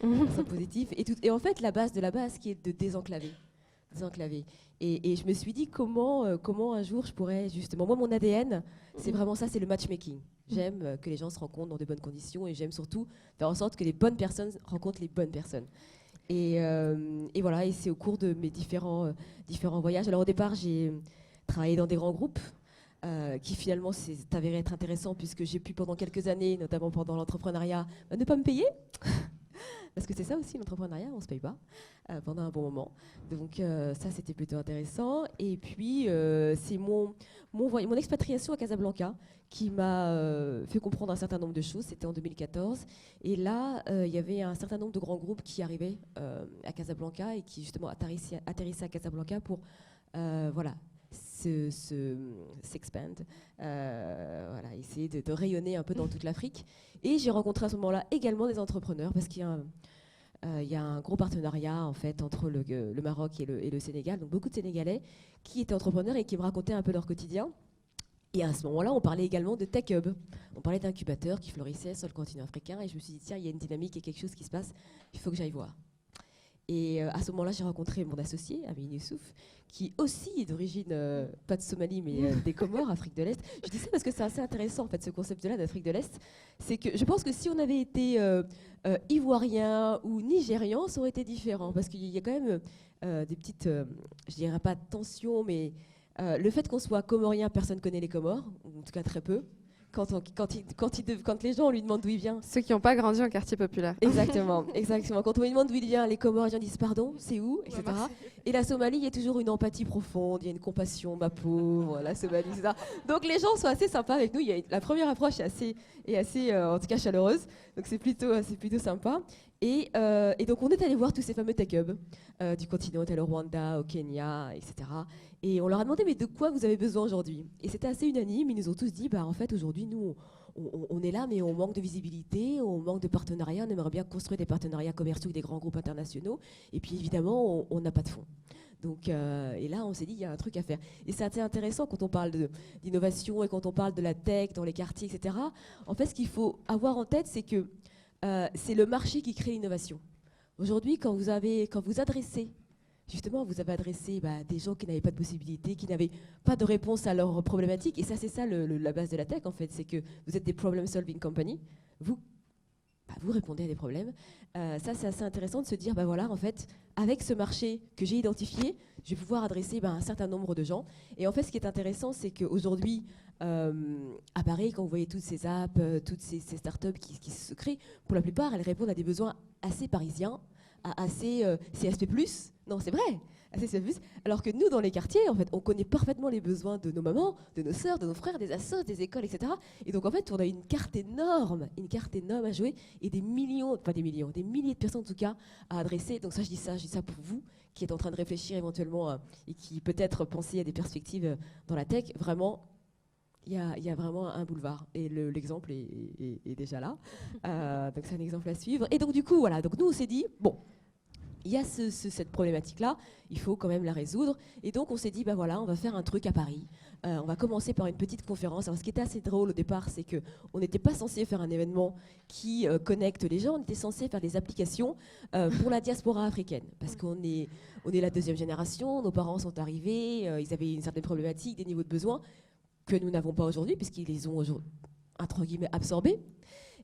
Le versant positif et en fait la base de la base qui est de désenclaver. Et je me suis dit comment un jour je pourrais justement... Moi, mon ADN, c'est vraiment ça, c'est le matchmaking. J'aime que les gens se rencontrent dans de bonnes conditions et j'aime surtout faire en sorte que les bonnes personnes rencontrent les bonnes personnes. Et voilà, et c'est au cours de mes différents voyages. Alors au départ, j'ai travaillé dans des grands groupes qui finalement s'est avéré être intéressant puisque j'ai pu pendant quelques années, notamment pendant l'entrepreneuriat, ne pas me payer. Parce que c'est ça aussi l'entrepreneuriat, on ne se paye pas pendant un bon moment. Donc ça, c'était plutôt intéressant. Et puis, c'est mon expatriation à Casablanca qui m'a fait comprendre un certain nombre de choses. C'était en 2014. Et là, il y avait un certain nombre de grands groupes qui arrivaient à Casablanca et qui justement atterrissaient à Casablanca pour s'expand, essayer de rayonner un peu dans toute l'Afrique. Et j'ai rencontré à ce moment-là également des entrepreneurs parce qu'il y a un gros partenariat en fait entre le Maroc et le Sénégal, donc beaucoup de Sénégalais qui étaient entrepreneurs et qui me racontaient un peu leur quotidien. Et à ce moment-là, on parlait également de Tech Hub. On parlait d'incubateurs qui fleurissaient sur le continent africain et je me suis dit, tiens, il y a une dynamique et quelque chose qui se passe, il faut que j'aille voir. Et à ce moment-là, j'ai rencontré mon associé, Amin Youssouf, qui aussi est d'origine, pas de Somalie, mais des Comores, Afrique de l'Est. Je dis ça parce que c'est assez intéressant, en fait, ce concept-là d'Afrique de l'Est. C'est que je pense que si on avait été ivoirien ou nigérian, ça aurait été différent. Parce qu'il y a quand même des petites, je dirais pas tensions, mais le fait qu'on soit comorien, personne ne connaît les Comores, ou en tout cas très peu. Quand les gens, on lui demande d'où il vient. Ceux qui n'ont pas grandi en quartier populaire. Exactement. Quand on lui demande d'où il vient, les Comores, les gens disent pardon, c'est où, etc. Et la Somalie, il y a toujours une empathie profonde, il y a une compassion, ma pauvre, la Somalie, etc. Donc les gens sont assez sympas avec nous. La première approche est assez en tout cas chaleureuse. Donc c'est plutôt sympa. Et donc on est allé voir tous ces fameux tech hubs du continent, au Rwanda, au Kenya, etc. Et on leur a demandé mais de quoi vous avez besoin aujourd'hui? Et c'était assez unanime. Ils nous ont tous dit en fait aujourd'hui nous on est là mais on manque de visibilité, on manque de partenariats, on aimerait bien construire des partenariats commerciaux avec des grands groupes internationaux. Et puis évidemment on n'a pas de fonds. Donc, et là, on s'est dit, il y a un truc à faire. Et c'est assez intéressant quand on parle d'innovation et quand on parle de la tech dans les quartiers, etc. En fait, ce qu'il faut avoir en tête, c'est que c'est le marché qui crée l'innovation. Aujourd'hui, quand vous adressez justement, vous avez adressé des gens qui n'avaient pas de possibilités, qui n'avaient pas de réponse à leurs problématiques. Et ça, c'est ça la base de la tech, en fait. C'est que vous êtes des problem-solving company. Vous répondez à des problèmes. Ça, c'est assez intéressant de se dire, voilà, en fait, avec ce marché que j'ai identifié, je vais pouvoir adresser un certain nombre de gens. Et en fait, ce qui est intéressant, c'est qu'aujourd'hui, à Paris, quand vous voyez toutes ces apps, toutes ces startups qui se créent, pour la plupart, elles répondent à des besoins assez parisiens, assez CSP+. Non, c'est vrai, assez CSP+. Alors que nous, dans les quartiers, en fait, on connaît parfaiement les besoins de nos mamans, de nos sœurs, de nos frères, des assos, des écoles, etc. Et donc, en fait, on a une carte énorme à jouer et des milliers de personnes, en tout cas, à adresser. Donc ça, je dis ça pour vous, qui êtes en train de réfléchir éventuellement et qui peut-être pensez à des perspectives dans la tech. Vraiment, il y a vraiment un boulevard et l'exemple est déjà là. Donc c'est un exemple à suivre. Et donc du coup, voilà. Donc nous, on s'est dit, bon, il y a cette problématique-là, il faut quand même la résoudre. Et donc on s'est dit, voilà, on va faire un truc à Paris. On va commencer par une petite conférence. Alors ce qui était assez drôle au départ, c'est qu'on n'était pas censé faire un événement qui connecte les gens, on était censé faire des applications pour la diaspora africaine. Parce qu'on est la deuxième génération, nos parents sont arrivés, ils avaient une certaine problématique, des niveaux de besoins que nous n'avons pas aujourd'hui, puisqu'ils les ont, entre guillemets, absorbés.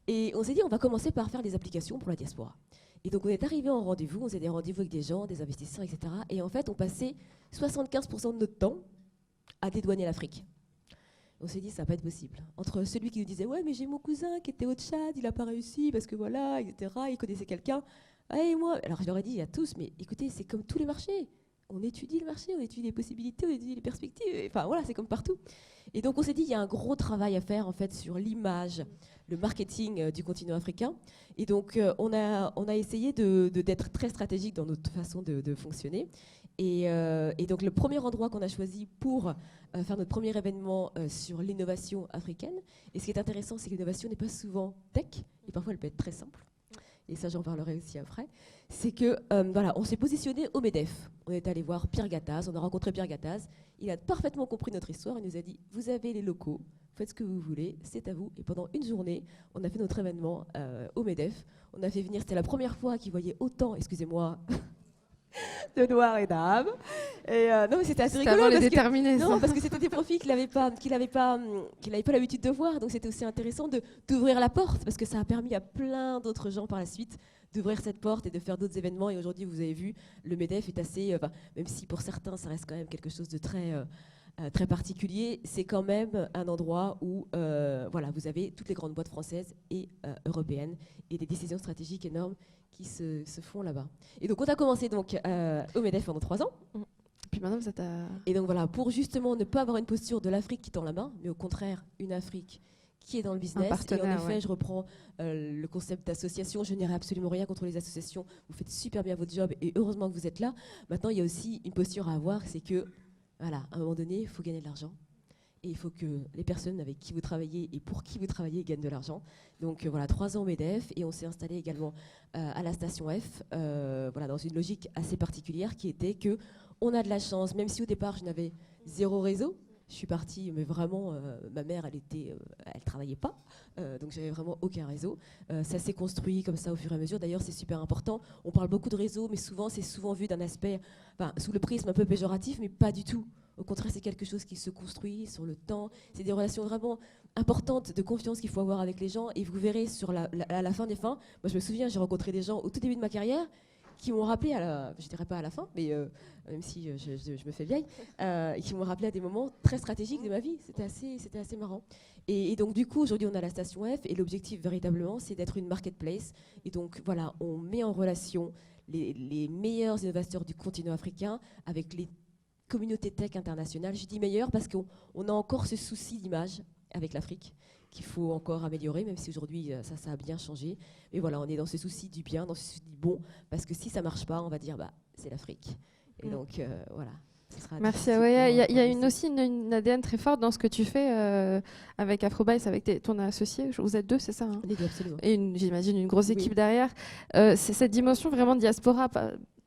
Et on s'est dit, on va commencer par faire des applications pour la diaspora. Et donc, on est arrivé en rendez-vous, on faisait des rendez-vous avec des gens, des investisseurs, etc. Et en fait, on passait 75% de notre temps à dédouaner l'Afrique. On s'est dit, ça va pas être possible. Entre celui qui nous disait, ouais, mais j'ai mon cousin qui était au Tchad, il n'a pas réussi, parce que voilà, etc., il connaissait quelqu'un. Et moi, alors je leur ai dit à tous, mais écoutez, c'est comme tous les marchés. On étudie le marché, on étudie les possibilités, on étudie les perspectives. Enfin, voilà, c'est comme partout. Et donc, on s'est dit, il y a un gros travail à faire, en fait, sur l'image, le marketing du continent africain. Et donc, on a essayé d'être très stratégique dans notre façon de fonctionner. Et donc, le premier endroit qu'on a choisi pour faire notre premier événement sur l'innovation africaine, et ce qui est intéressant, c'est que l'innovation n'est pas souvent tech, et parfois elle peut être très simple. Et ça, j'en parlerai aussi après, c'est que on s'est positionné au MEDEF. On est allé voir Pierre Gattaz, on a rencontré Pierre Gattaz. Il a parfaitement compris notre histoire. Il nous a dit, vous avez les locaux, faites ce que vous voulez, c'est à vous. Et pendant une journée, on a fait notre événement au MEDEF. On a fait venir, c'était la première fois qu'il voyait autant, excusez-moi, de noirs et d'âmes. Et non, mais c'était assez rigolo. Avant les déterminés. Non, parce que c'était des profils qu'il n'avait pas l'habitude de voir. Donc c'était aussi intéressant d'ouvrir la porte, parce que ça a permis à plein d'autres gens par la suite d'ouvrir cette porte et de faire d'autres événements. Et aujourd'hui, vous avez vu, le MEDEF est assez, même si pour certains, ça reste quand même quelque chose de très particulier, c'est quand même un endroit où vous avez toutes les grandes boîtes françaises et européennes et des décisions stratégiques énormes qui se font là-bas. Et donc, on a commencé donc, au MEDEF pendant 3 ans. Puis maintenant, vous êtes à... Et donc voilà, pour justement ne pas avoir une posture de l'Afrique qui tend la main, mais au contraire, une Afrique qui est dans le business. Et en effet, je reprends le concept d'association. Je n'ai absolument rien contre les associations. Vous faites super bien votre job et heureusement que vous êtes là. Maintenant, il y a aussi une posture à avoir, c'est que, voilà, à un moment donné, il faut gagner de l'argent. Et il faut que les personnes avec qui vous travaillez et pour qui vous travaillez gagnent de l'argent. Donc voilà, 3 ans au MEDEF et on s'est installé également à la station F, dans une logique assez particulière qui était que on a de la chance, même si au départ je n'avais 0 réseau. Je suis partie, mais vraiment, ma mère, elle travaillait pas, donc j'avais vraiment aucun réseau. Ça s'est construit comme ça au fur et à mesure. D'ailleurs, c'est super important. On parle beaucoup de réseau, mais c'est souvent vu d'un aspect, sous le prisme un peu péjoratif, mais pas du tout. Au contraire, c'est quelque chose qui se construit sur le temps. C'est des relations vraiment importantes de confiance qu'il faut avoir avec les gens. Et vous verrez à la fin des fins. Moi, je me souviens, j'ai rencontré des gens au tout début de ma carrière qui m'ont rappelé, je dirais pas à la fin, mais même si je me fais vieille, qui m'ont rappelé à des moments très stratégiques de ma vie. C'était assez marrant. Et donc du coup, aujourd'hui, on a la station F et l'objectif véritablement, c'est d'être une marketplace. Et donc voilà, on met en relation les meilleurs innovateurs du continent africain avec les communautés tech internationales. Je dis meilleurs parce qu'on a encore ce souci d'image avec l'Afrique qu'il faut encore améliorer, même si aujourd'hui ça a bien changé. Mais voilà, on est dans ce souci du bien, dans ce souci du bon, parce que si ça marche pas, on va dire c'est l'Afrique. Et donc voilà. Merci Awaya. Il y a aussi une ADN très forte dans ce que tu fais avec Afrobytes, avec ton associé. Vous êtes 2, c'est ça, hein? Les 2, absolument. Et j'imagine une grosse équipe derrière. C'est cette dimension vraiment diaspora.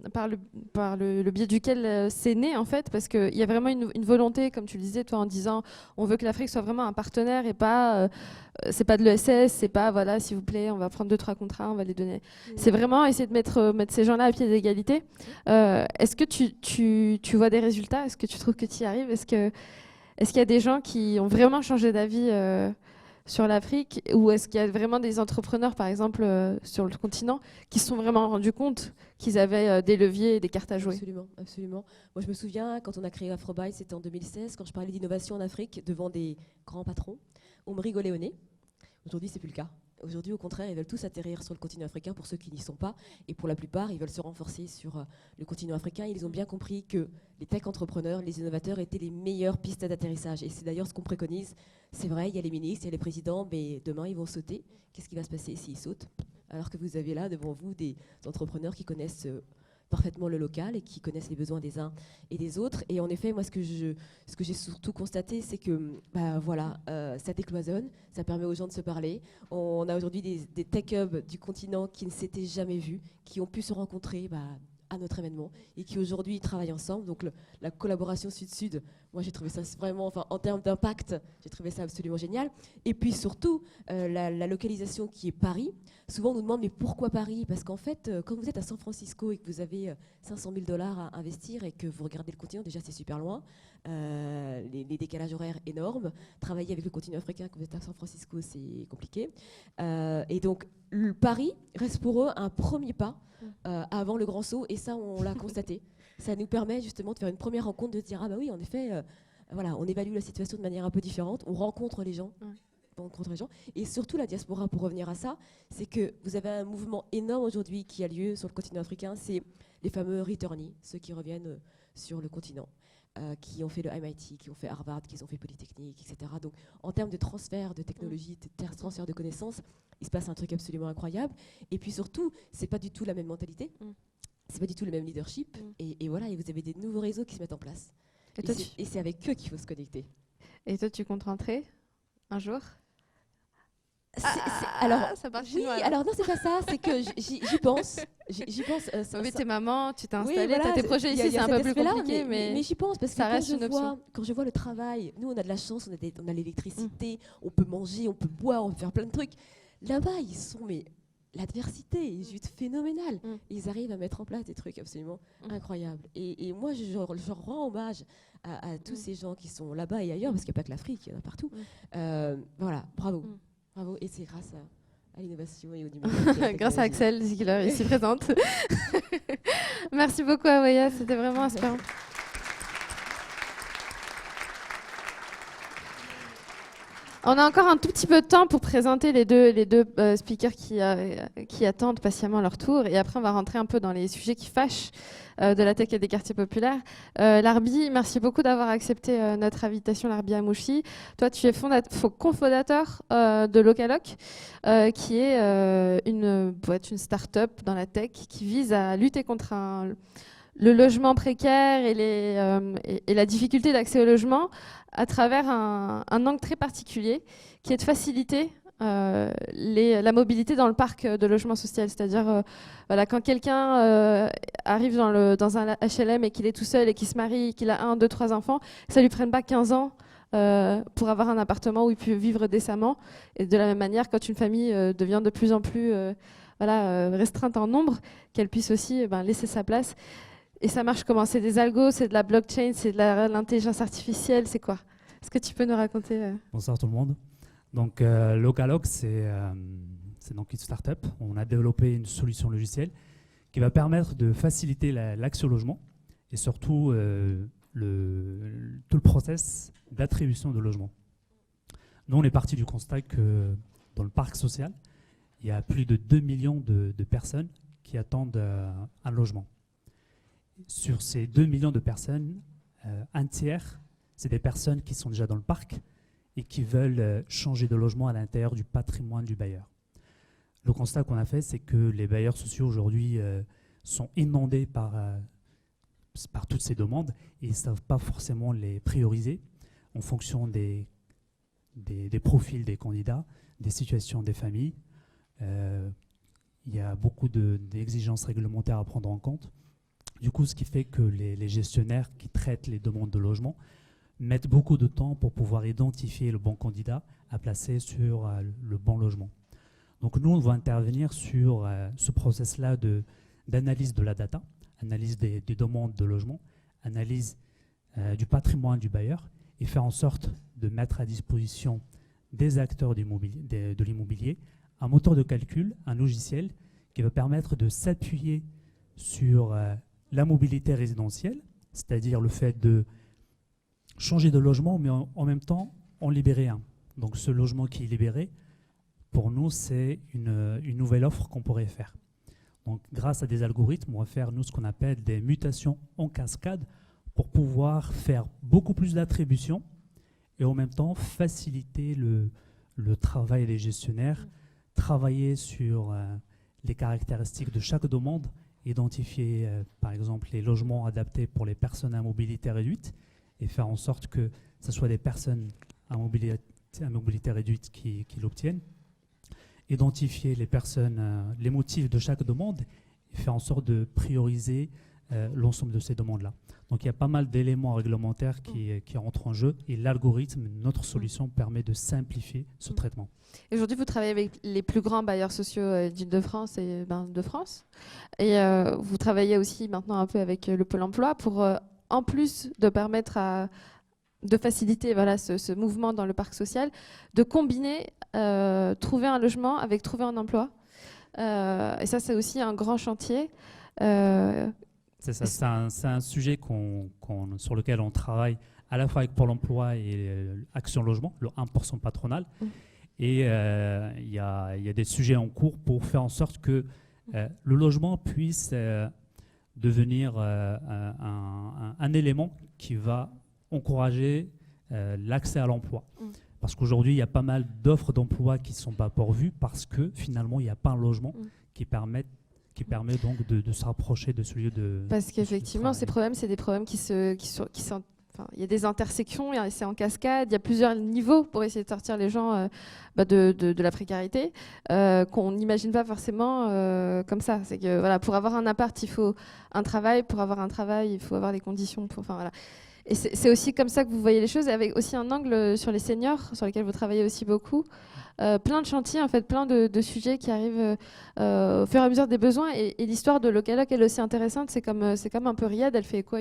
le biais duquel c'est né en fait, parce qu'il y a vraiment une volonté, comme tu le disais toi, en disant on veut que l'Afrique soit vraiment un partenaire et pas c'est pas de l'ESS, c'est pas voilà s'il vous plaît on va prendre 2-3 contrats, on va les donner. C'est vraiment essayer de mettre ces gens-là à pied d'égalité. Est-ce que tu vois des résultats? Est-ce que tu trouves que tu y arrives? Est-ce qu'il y a des gens qui ont vraiment changé d'avis sur l'Afrique, ou est-ce qu'il y a vraiment des entrepreneurs, par exemple, sur le continent, qui se sont vraiment rendus compte qu'ils avaient des leviers et des cartes à jouer? Absolument, absolument. Moi, je me souviens, quand on a créé Afrobyte, c'était en 2016, quand je parlais d'innovation en Afrique devant des grands patrons, on me rigolait au nez. Aujourd'hui, c'est plus le cas. Aujourd'hui, au contraire, ils veulent tous atterrir sur le continent africain pour ceux qui n'y sont pas. Et pour la plupart, ils veulent se renforcer sur le continent africain. Ils ont bien compris que les tech entrepreneurs, les innovateurs étaient les meilleures pistes d'atterrissage. Et c'est d'ailleurs ce qu'on préconise. C'est vrai, il y a les ministres, il y a les présidents, mais demain, ils vont sauter. Qu'est-ce qui va se passer s'ils sautent? Alors que vous avez là, devant vous, des entrepreneurs qui connaissent parfaitement le local et qui connaissent les besoins des uns et des autres. Et en effet, moi, ce que j'ai surtout constaté, c'est que ça décloisonne, ça permet aux gens de se parler. On a aujourd'hui des tech hubs du continent qui ne s'étaient jamais vus, qui ont pu se rencontrer à notre événement et qui aujourd'hui travaillent ensemble. Donc la collaboration Sud-Sud, moi j'ai trouvé ça vraiment, en termes d'impact, j'ai trouvé ça absolument génial. Et puis surtout, la localisation qui est Paris. Souvent on nous demande mais pourquoi Paris? Parce qu'en fait, quand vous êtes à San Francisco et que vous avez 500 000 $ à investir et que vous regardez le continent, déjà c'est super loin, les décalages horaires énormes. Travailler avec le continent africain quand vous êtes à San Francisco, c'est compliqué. Et donc Paris reste pour eux un premier pas avant le grand saut, et ça on l'a constaté. Ça nous permet justement de faire une première rencontre, de dire ah bah oui en effet on évalue la situation de manière un peu différente, on rencontre les gens. Et surtout la diaspora, pour revenir à ça, c'est que vous avez un mouvement énorme aujourd'hui qui a lieu sur le continent africain, c'est les fameux returnees, ceux qui reviennent sur le continent, qui ont fait le MIT, qui ont fait Harvard, qui ont fait Polytechnique, etc. Donc en termes de transfert de technologie, de transfert de connaissances, il se passe un truc absolument incroyable. Et puis surtout, c'est pas du tout la même mentalité, c'est pas du tout le même leadership. Et voilà, et vous avez des nouveaux réseaux qui se mettent en place. Et c'est avec eux qu'il faut se connecter. Et toi, tu comptes rentrer un jour? Alors, ça part oui, alors non, c'est pas ça, c'est que j'y pense. J'y pense. Oui, t'es maman, tu t'es installée, voilà, t'as tes projets ici, c'est un peu plus compliqué. Mais j'y pense, parce que ça reste une option. Quand je vois le travail, nous on a de la chance, on a l'électricité, on peut manger, on peut boire, on peut faire plein de trucs. Là-bas, ils sont, mais l'adversité est juste phénoménale. Ils arrivent à mettre en place des trucs absolument incroyables. Et moi, je rends hommage à tous ces gens qui sont là-bas et ailleurs, parce qu'il n'y a pas que l'Afrique, il y en a partout. Voilà, bravo. Bravo, et c'est grâce à l'innovation et au numérique. Grâce à Axel Ziegler, ici présente. Merci beaucoup, Awaya, c'était vraiment inspirant. On a encore un tout petit peu de temps pour présenter les deux speakers qui attendent patiemment leur tour. Et après, on va rentrer un peu dans les sujets qui fâchent de la tech et des quartiers populaires. Larbi, merci beaucoup d'avoir accepté notre invitation, Larbi Amouchi. Toi, tu es cofondateur de Localoc, qui est une start-up dans la tech qui vise à lutter contre le logement précaire et la difficulté d'accès au logement à travers un angle très particulier qui est de faciliter la mobilité dans le parc de logement social. C'est-à-dire quand quelqu'un arrive dans un HLM et qu'il est tout seul et qu'il se marie, qu'il a 1, 2, 3 enfants, que ça ne lui prenne pas 15 ans pour avoir un appartement où il peut vivre décemment. Et de la même manière, quand une famille devient de plus en plus restreinte en nombre, qu'elle puisse aussi laisser sa place. Et ça marche comment? C'est des algos, c'est de la blockchain, c'est de l'intelligence artificielle, c'est quoi? Est-ce que tu peux nous raconter Bonsoir tout le monde. Donc Localoc, c'est donc une start-up. On a développé une solution logicielle qui va permettre de faciliter l'accès au logement et surtout tout le process d'attribution de logement. Nous, on est parti du constat que dans le parc social, il y a plus de 2 millions de personnes qui attendent un logement. Sur ces 2 millions de personnes, un tiers, c'est des personnes qui sont déjà dans le parc et qui veulent changer de logement à l'intérieur du patrimoine du bailleur. Le constat qu'on a fait, c'est que les bailleurs sociaux aujourd'hui sont inondés par toutes ces demandes et ils ne savent pas forcément les prioriser en fonction des profils des candidats, des situations des familles. Il y a beaucoup d'exigences réglementaires à prendre en compte. Du coup, ce qui fait que les gestionnaires qui traitent les demandes de logement mettent beaucoup de temps pour pouvoir identifier le bon candidat à placer sur le bon logement. Donc nous, on va intervenir sur ce process-là d'analyse de la data, analyse des demandes de logement, analyse du patrimoine du bailleur et faire en sorte de mettre à disposition des acteurs de l'immobilier un moteur de calcul, un logiciel qui va permettre de s'appuyer sur la mobilité résidentielle, c'est-à-dire le fait de changer de logement, mais en même temps en libérer un. Donc ce logement qui est libéré, pour nous, c'est une nouvelle offre qu'on pourrait faire. Donc grâce à des algorithmes, on va faire nous ce qu'on appelle des mutations en cascade pour pouvoir faire beaucoup plus d'attributions et en même temps faciliter le travail des gestionnaires, travailler sur les caractéristiques de chaque demande, identifier par exemple les logements adaptés pour les personnes à mobilité réduite et faire en sorte que ce soit des personnes à mobilité réduite qui l'obtiennent, identifier les personnes, les motifs de chaque demande et faire en sorte de prioriser l'ensemble de ces demandes-là. Donc il y a pas mal d'éléments réglementaires qui rentrent en jeu et l'algorithme, notre solution, permet de simplifier ce traitement. Aujourd'hui, vous travaillez avec les plus grands bailleurs sociaux d'Île-de-France et de France. Et vous travaillez aussi maintenant un peu avec le Pôle emploi pour, en plus de permettre de faciliter ce mouvement dans le parc social, de combiner trouver un logement avec trouver un emploi. Et ça, c'est aussi un grand chantier. C'est ça, c'est un sujet sur lequel on travaille à la fois avec Pôle emploi et Action Logement, le 1% patronal. Et il y a des sujets en cours pour faire en sorte que le logement puisse devenir un élément qui va encourager l'accès à l'emploi. Parce qu'aujourd'hui, il y a pas mal d'offres d'emploi qui ne sont pas pourvues parce que finalement, il n'y a pas un logement qui permet donc de se rapprocher de ce lieu de Parce qu'effectivement, ces problèmes, c'est des problèmes qui sont... il y a des intersections, c'est en cascade, il y a plusieurs niveaux pour essayer de sortir les gens de la précarité qu'on n'imagine pas forcément comme ça. C'est que voilà, pour avoir un appart, il faut un travail. Pour avoir un travail, il faut avoir des conditions. Voilà. Et c'est aussi comme ça que vous voyez les choses, avec aussi un angle sur les seniors, sur lesquels vous travaillez aussi beaucoup. Plein de chantiers, en fait, plein de sujets qui arrivent au fur et à mesure des besoins. Et l'histoire de Lokaloc, elle est aussi intéressante. C'est comme un peu Riyad, elle fait quoi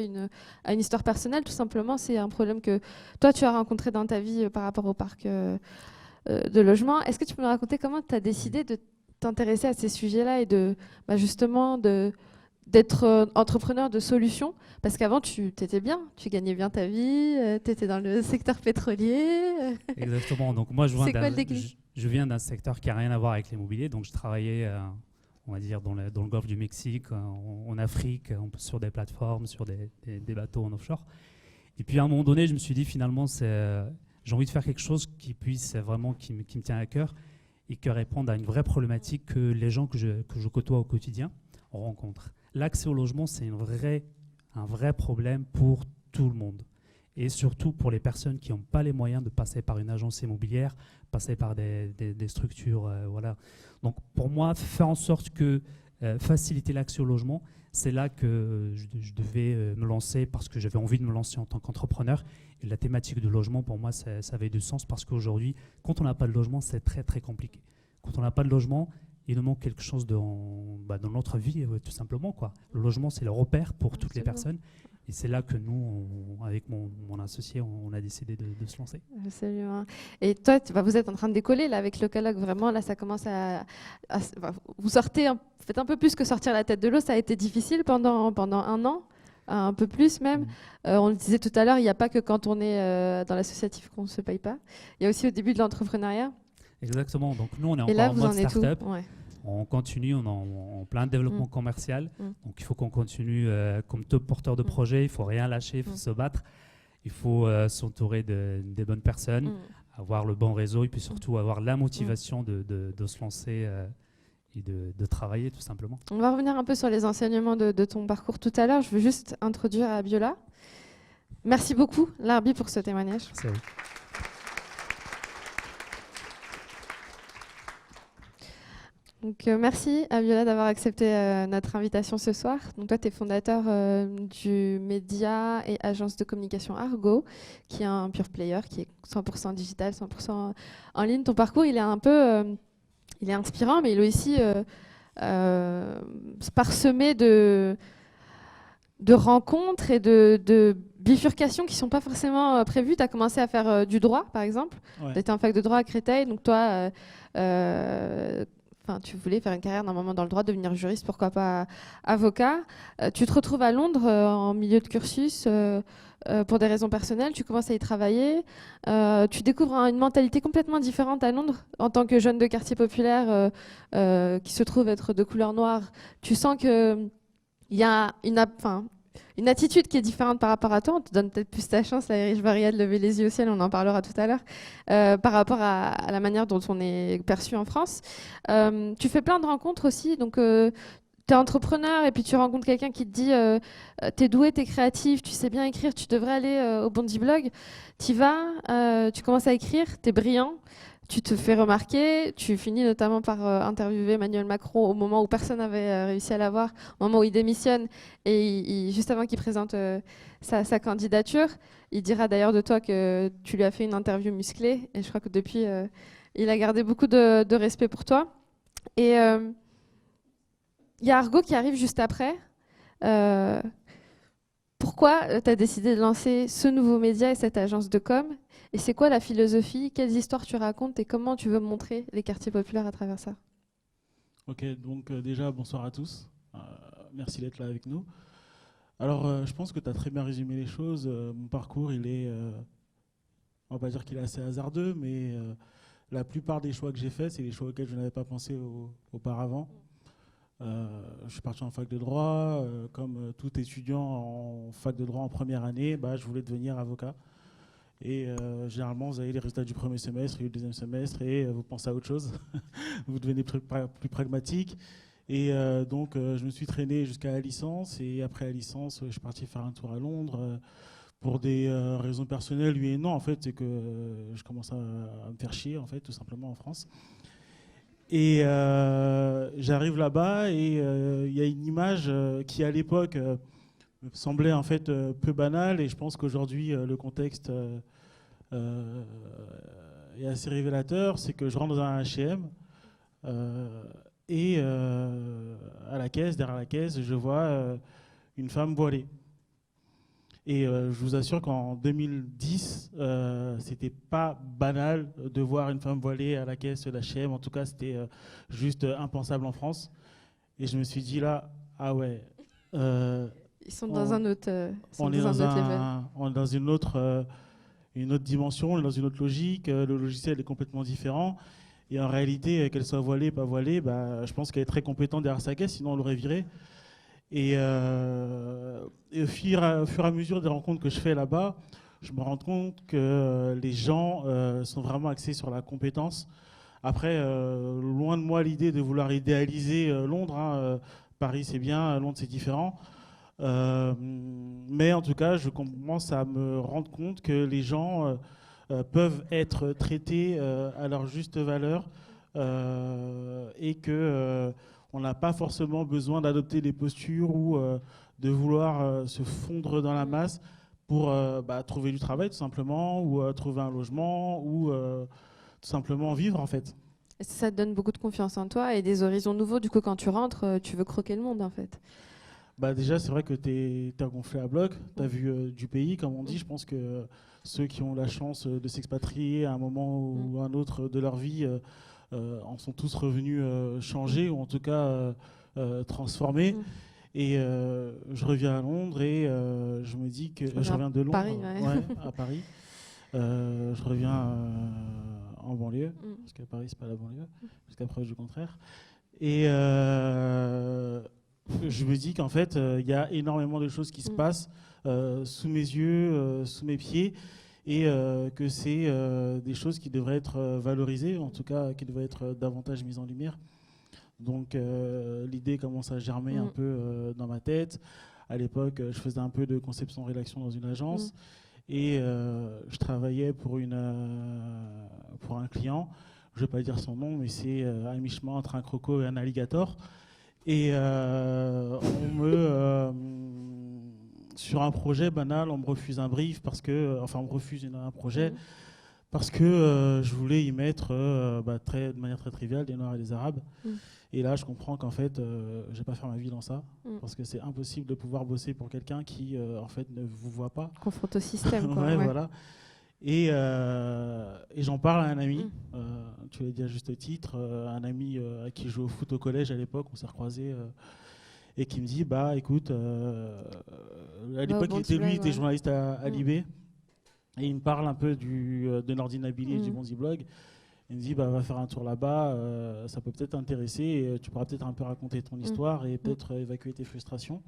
à une histoire personnelle, tout simplement. C'est un problème que toi, tu as rencontré dans ta vie par rapport au parc de logement. Est-ce que tu peux me raconter comment tu as décidé de t'intéresser à ces sujets-là et justement d'être entrepreneur de solutions? Parce qu'avant, tu étais bien, tu gagnais bien ta vie, tu étais dans le secteur pétrolier. Exactement. Donc moi, je viens d'un secteur qui n'a rien à voir avec l'immobilier. Donc je travaillais, on va dire, dans le golfe du Mexique, en Afrique, sur des plateformes, sur des bateaux en offshore. Et puis à un moment donné, je me suis dit finalement, j'ai envie de faire quelque chose qui puisse vraiment, qui me tient à cœur et qui réponde à une vraie problématique que les gens que je côtoie au quotidien rencontrent. L'accès au logement, c'est un vrai problème pour tout le monde. Et surtout pour les personnes qui n'ont pas les moyens de passer par une agence immobilière, passer par des structures. Voilà. Donc pour moi, faire en sorte que faciliter l'accès au logement, c'est là que je devais me lancer parce que j'avais envie de me lancer en tant qu'entrepreneur. Et la thématique du logement, pour moi, ça avait du sens parce qu'aujourd'hui, quand on n'a pas de logement, c'est très très compliqué. Quand on n'a pas de logement, il nous manque quelque chose dans notre vie, tout simplement, quoi. Le logement, c'est le repère pour toutes les personnes. Et c'est là que nous, avec mon associé, on a décidé de se lancer. Absolument. Et toi, vous êtes en train de décoller là, avec Lokaloc. Vraiment, là, ça commence vous faites un peu plus que sortir la tête de l'eau. Ça a été difficile pendant un an, un peu plus même. On le disait tout à l'heure, il n'y a pas que quand on est dans l'associatif qu'on ne se paye pas. Il y a aussi au début de l'entrepreneuriat. Exactement. Donc nous, on est encore en mode start-up. Ouais. On continue, on est en plein développement commercial. Donc il faut qu'on continue comme top porteur de projet. Il ne faut rien lâcher, il faut se battre. Il faut s'entourer des bonnes personnes, avoir le bon réseau et puis surtout avoir la motivation de se lancer et de travailler tout simplement. On va revenir un peu sur les enseignements de ton parcours tout à l'heure. Je veux juste introduire Abiola. Merci beaucoup, Larbi, pour ce témoignage. Merci à vous. Donc, merci à Viola d'avoir accepté notre invitation ce soir. Donc, toi, tu es fondateur du média et agence de communication Argo, qui est un pure player, qui est 100% digital, 100% en ligne. Ton parcours, il est un peu il est inspirant, mais il est aussi parsemé de rencontres et de bifurcations qui ne sont pas forcément prévues. Tu as commencé à faire du droit, par exemple. Ouais. Tu étais en fac de droit à Créteil, donc toi, tu voulais faire une carrière normalement dans le droit, devenir juriste, pourquoi pas avocat. Tu te retrouves à Londres en milieu de cursus pour des raisons personnelles. Tu commences à y travailler. Tu découvres une mentalité complètement différente à Londres en tant que jeune de quartier populaire qui se trouve être de couleur noire. Tu sens qu'il y a une attitude qui est différente par rapport à toi. On te donne peut-être plus ta chance, là, Irish Barrière, de lever les yeux au ciel, on en parlera tout à l'heure, par rapport à la manière dont on est perçu en France. Tu fais plein de rencontres aussi, donc tu es entrepreneur et puis tu rencontres quelqu'un qui te dit t'es doué, t'es créatif, tu sais bien écrire, tu devrais aller au Bondi Blog. Tu vas, tu commences à écrire, t'es brillant. Tu te fais remarquer, tu finis notamment par interviewer Emmanuel Macron au moment où personne n'avait réussi à l'avoir, au moment où il démissionne et juste avant qu'il présente sa candidature. Il dira d'ailleurs de toi que tu lui as fait une interview musclée et je crois que depuis, il a gardé beaucoup de respect pour toi. Et il y a Argo qui arrive juste après. Pourquoi tu as décidé de lancer ce nouveau média et cette agence de com ? Et c'est quoi la philosophie ? Quelles histoires tu racontes et comment tu veux montrer les quartiers populaires à travers ça ? Ok, donc déjà, bonsoir à tous. Merci d'être là avec nous. Alors, je pense que tu as très bien résumé les choses. Mon parcours, on va pas dire qu'il est assez hasardeux, mais la plupart des choix que j'ai faits, c'est des choix auxquels je n'avais pas pensé auparavant. Je suis parti en fac de droit. Comme tout étudiant en fac de droit en première année, je voulais devenir avocat. Et généralement, vous avez les résultats du premier semestre et du deuxième semestre et vous pensez à autre chose. Vous devenez plus pragmatique. Et donc, je me suis traîné jusqu'à la licence. Et après la licence, je suis parti faire un tour à Londres pour des raisons personnelles, oui et non. En fait, c'est que je commence à me faire chier, en fait, tout simplement en France. Et j'arrive là-bas et il y a une image qui, à l'époque, me semblait en fait peu banale. Et je pense qu'aujourd'hui, le contexte est assez révélateur. C'est que je rentre dans un H&M et à la caisse, derrière la caisse, je vois une femme voilée. Et je vous assure qu'en 2010, c'était pas banal de voir une femme voilée à la caisse de l'H&M. En tout cas, c'était juste impensable en France. Et je me suis dit là, ah ouais. Ils sont dans un autre level. On est dans une autre dimension, on est dans une autre logique. Le logiciel est complètement différent. Et en réalité, qu'elle soit voilée, pas voilée, je pense qu'elle est très compétente derrière sa caisse, sinon on l'aurait virée. Et au fur et à mesure des rencontres que je fais là-bas, je me rends compte que les gens sont vraiment axés sur la compétence. Après, loin de moi l'idée de vouloir idéaliser Londres. Paris, c'est bien, Londres, c'est différent. Mais en tout cas, je commence à me rendre compte que les gens peuvent être traités à leur juste valeur et que on n'a pas forcément besoin d'adopter des postures ou de vouloir se fondre dans la masse pour trouver du travail tout simplement, ou trouver un logement, ou tout simplement vivre en fait. Et ça te donne beaucoup de confiance en toi et des horizons nouveaux. Du coup, quand tu rentres, tu veux croquer le monde en fait. Déjà, c'est vrai que tu es gonflé à bloc, tu as vu du pays, comme on dit. Je pense que ceux qui ont la chance de s'expatrier à un moment ou un autre de leur vie en sont tous revenus changés, ou en tout cas transformés. Et je reviens à Londres et je me dis que... Je reviens de Londres, Paris, à Paris. Je reviens en banlieue, parce qu'à Paris, c'est pas la banlieue, jusqu'à preuve du contraire. Et je me dis qu'en fait, il y a énormément de choses qui se passent sous mes yeux, sous mes pieds, et que c'est des choses qui devraient être valorisées, en tout cas qui devraient être davantage mises en lumière. Donc l'idée commence à germer un peu dans ma tête. À l'époque, je faisais un peu de conception-rédaction dans une agence, et je travaillais pour un client. je ne vais pas dire son nom, mais c'est à mi-chemin entre un croco et un alligator. Et sur un projet banal, on me refuse un brief on me refuse un projet parce que je voulais y mettre de manière très triviale des Noirs et des Arabes. Et là, je comprends qu'en fait, je vais pas faire ma vie dans ça, parce que c'est impossible de pouvoir bosser pour quelqu'un qui, en fait, ne vous voit pas. Confronte au système, quoi. Ouais, voilà. Et j'en parle à un ami, tu l'as dit à juste titre, un ami à qui je jouais au foot au collège à l'époque, on s'est recroisés, et qui me dit, bah écoute, à l'époque, il était journaliste à Libé, et il me parle un peu de Nordinabili et du Bonzi Blog. Il me dit, va faire un tour là-bas, ça peut peut-être t'intéresser, et tu pourras peut-être un peu raconter ton histoire et peut-être évacuer tes frustrations.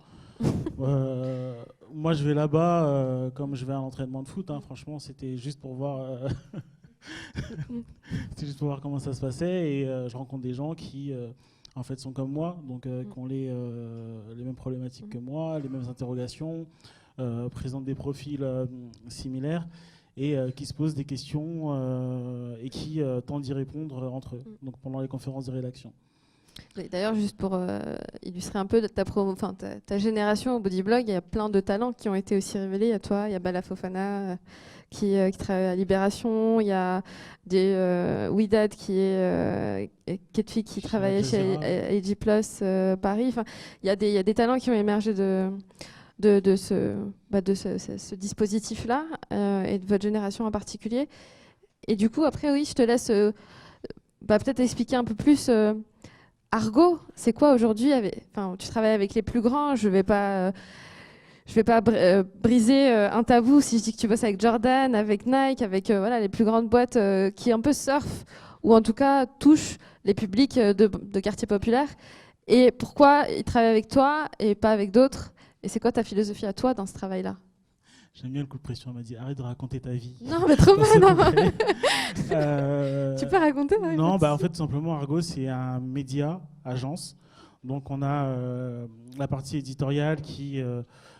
Moi, je vais là-bas comme je vais à un entraînement de foot. Franchement, c'était juste pour voir, c'était juste pour voir comment ça se passait. Et je rencontre des gens qui, en fait, sont comme moi, donc qui ont les mêmes problématiques que moi, les mêmes interrogations, présentent des profils similaires. Et qui se posent des questions et qui tentent d'y répondre entre eux, donc pendant les conférences de rédaction. D'ailleurs, juste pour illustrer un peu ta génération au Bodyblog, il y a plein de talents qui ont été aussi révélés. Il y a toi, il y a Bala Fofana qui travaille à Libération, il y a Widad qui est fille qui travaillait chez AG Plus Paris. Il y a des talents qui ont émergé de ce dispositif-là et de votre génération en particulier. Et du coup, après, oui, je te laisse peut-être expliquer un peu plus Argo, c'est quoi aujourd'hui? Tu travailles avec les plus grands, je vais pas briser un tabou si je dis que tu bosses avec Jordan, avec Nike, avec les plus grandes boîtes qui un peu surfent ou en tout cas touchent les publics de quartiers populaires. Et pourquoi ils travaillent avec toi et pas avec d'autres? Et c'est quoi ta philosophie à toi dans ce travail-là? J'aime bien le coup de pression. Elle m'a dit arrête de raconter ta vie. Non, mais trop mal. Tu peux raconter? Non, en fait, tout simplement, Argo, c'est un média, agence. Donc, on a la partie éditoriale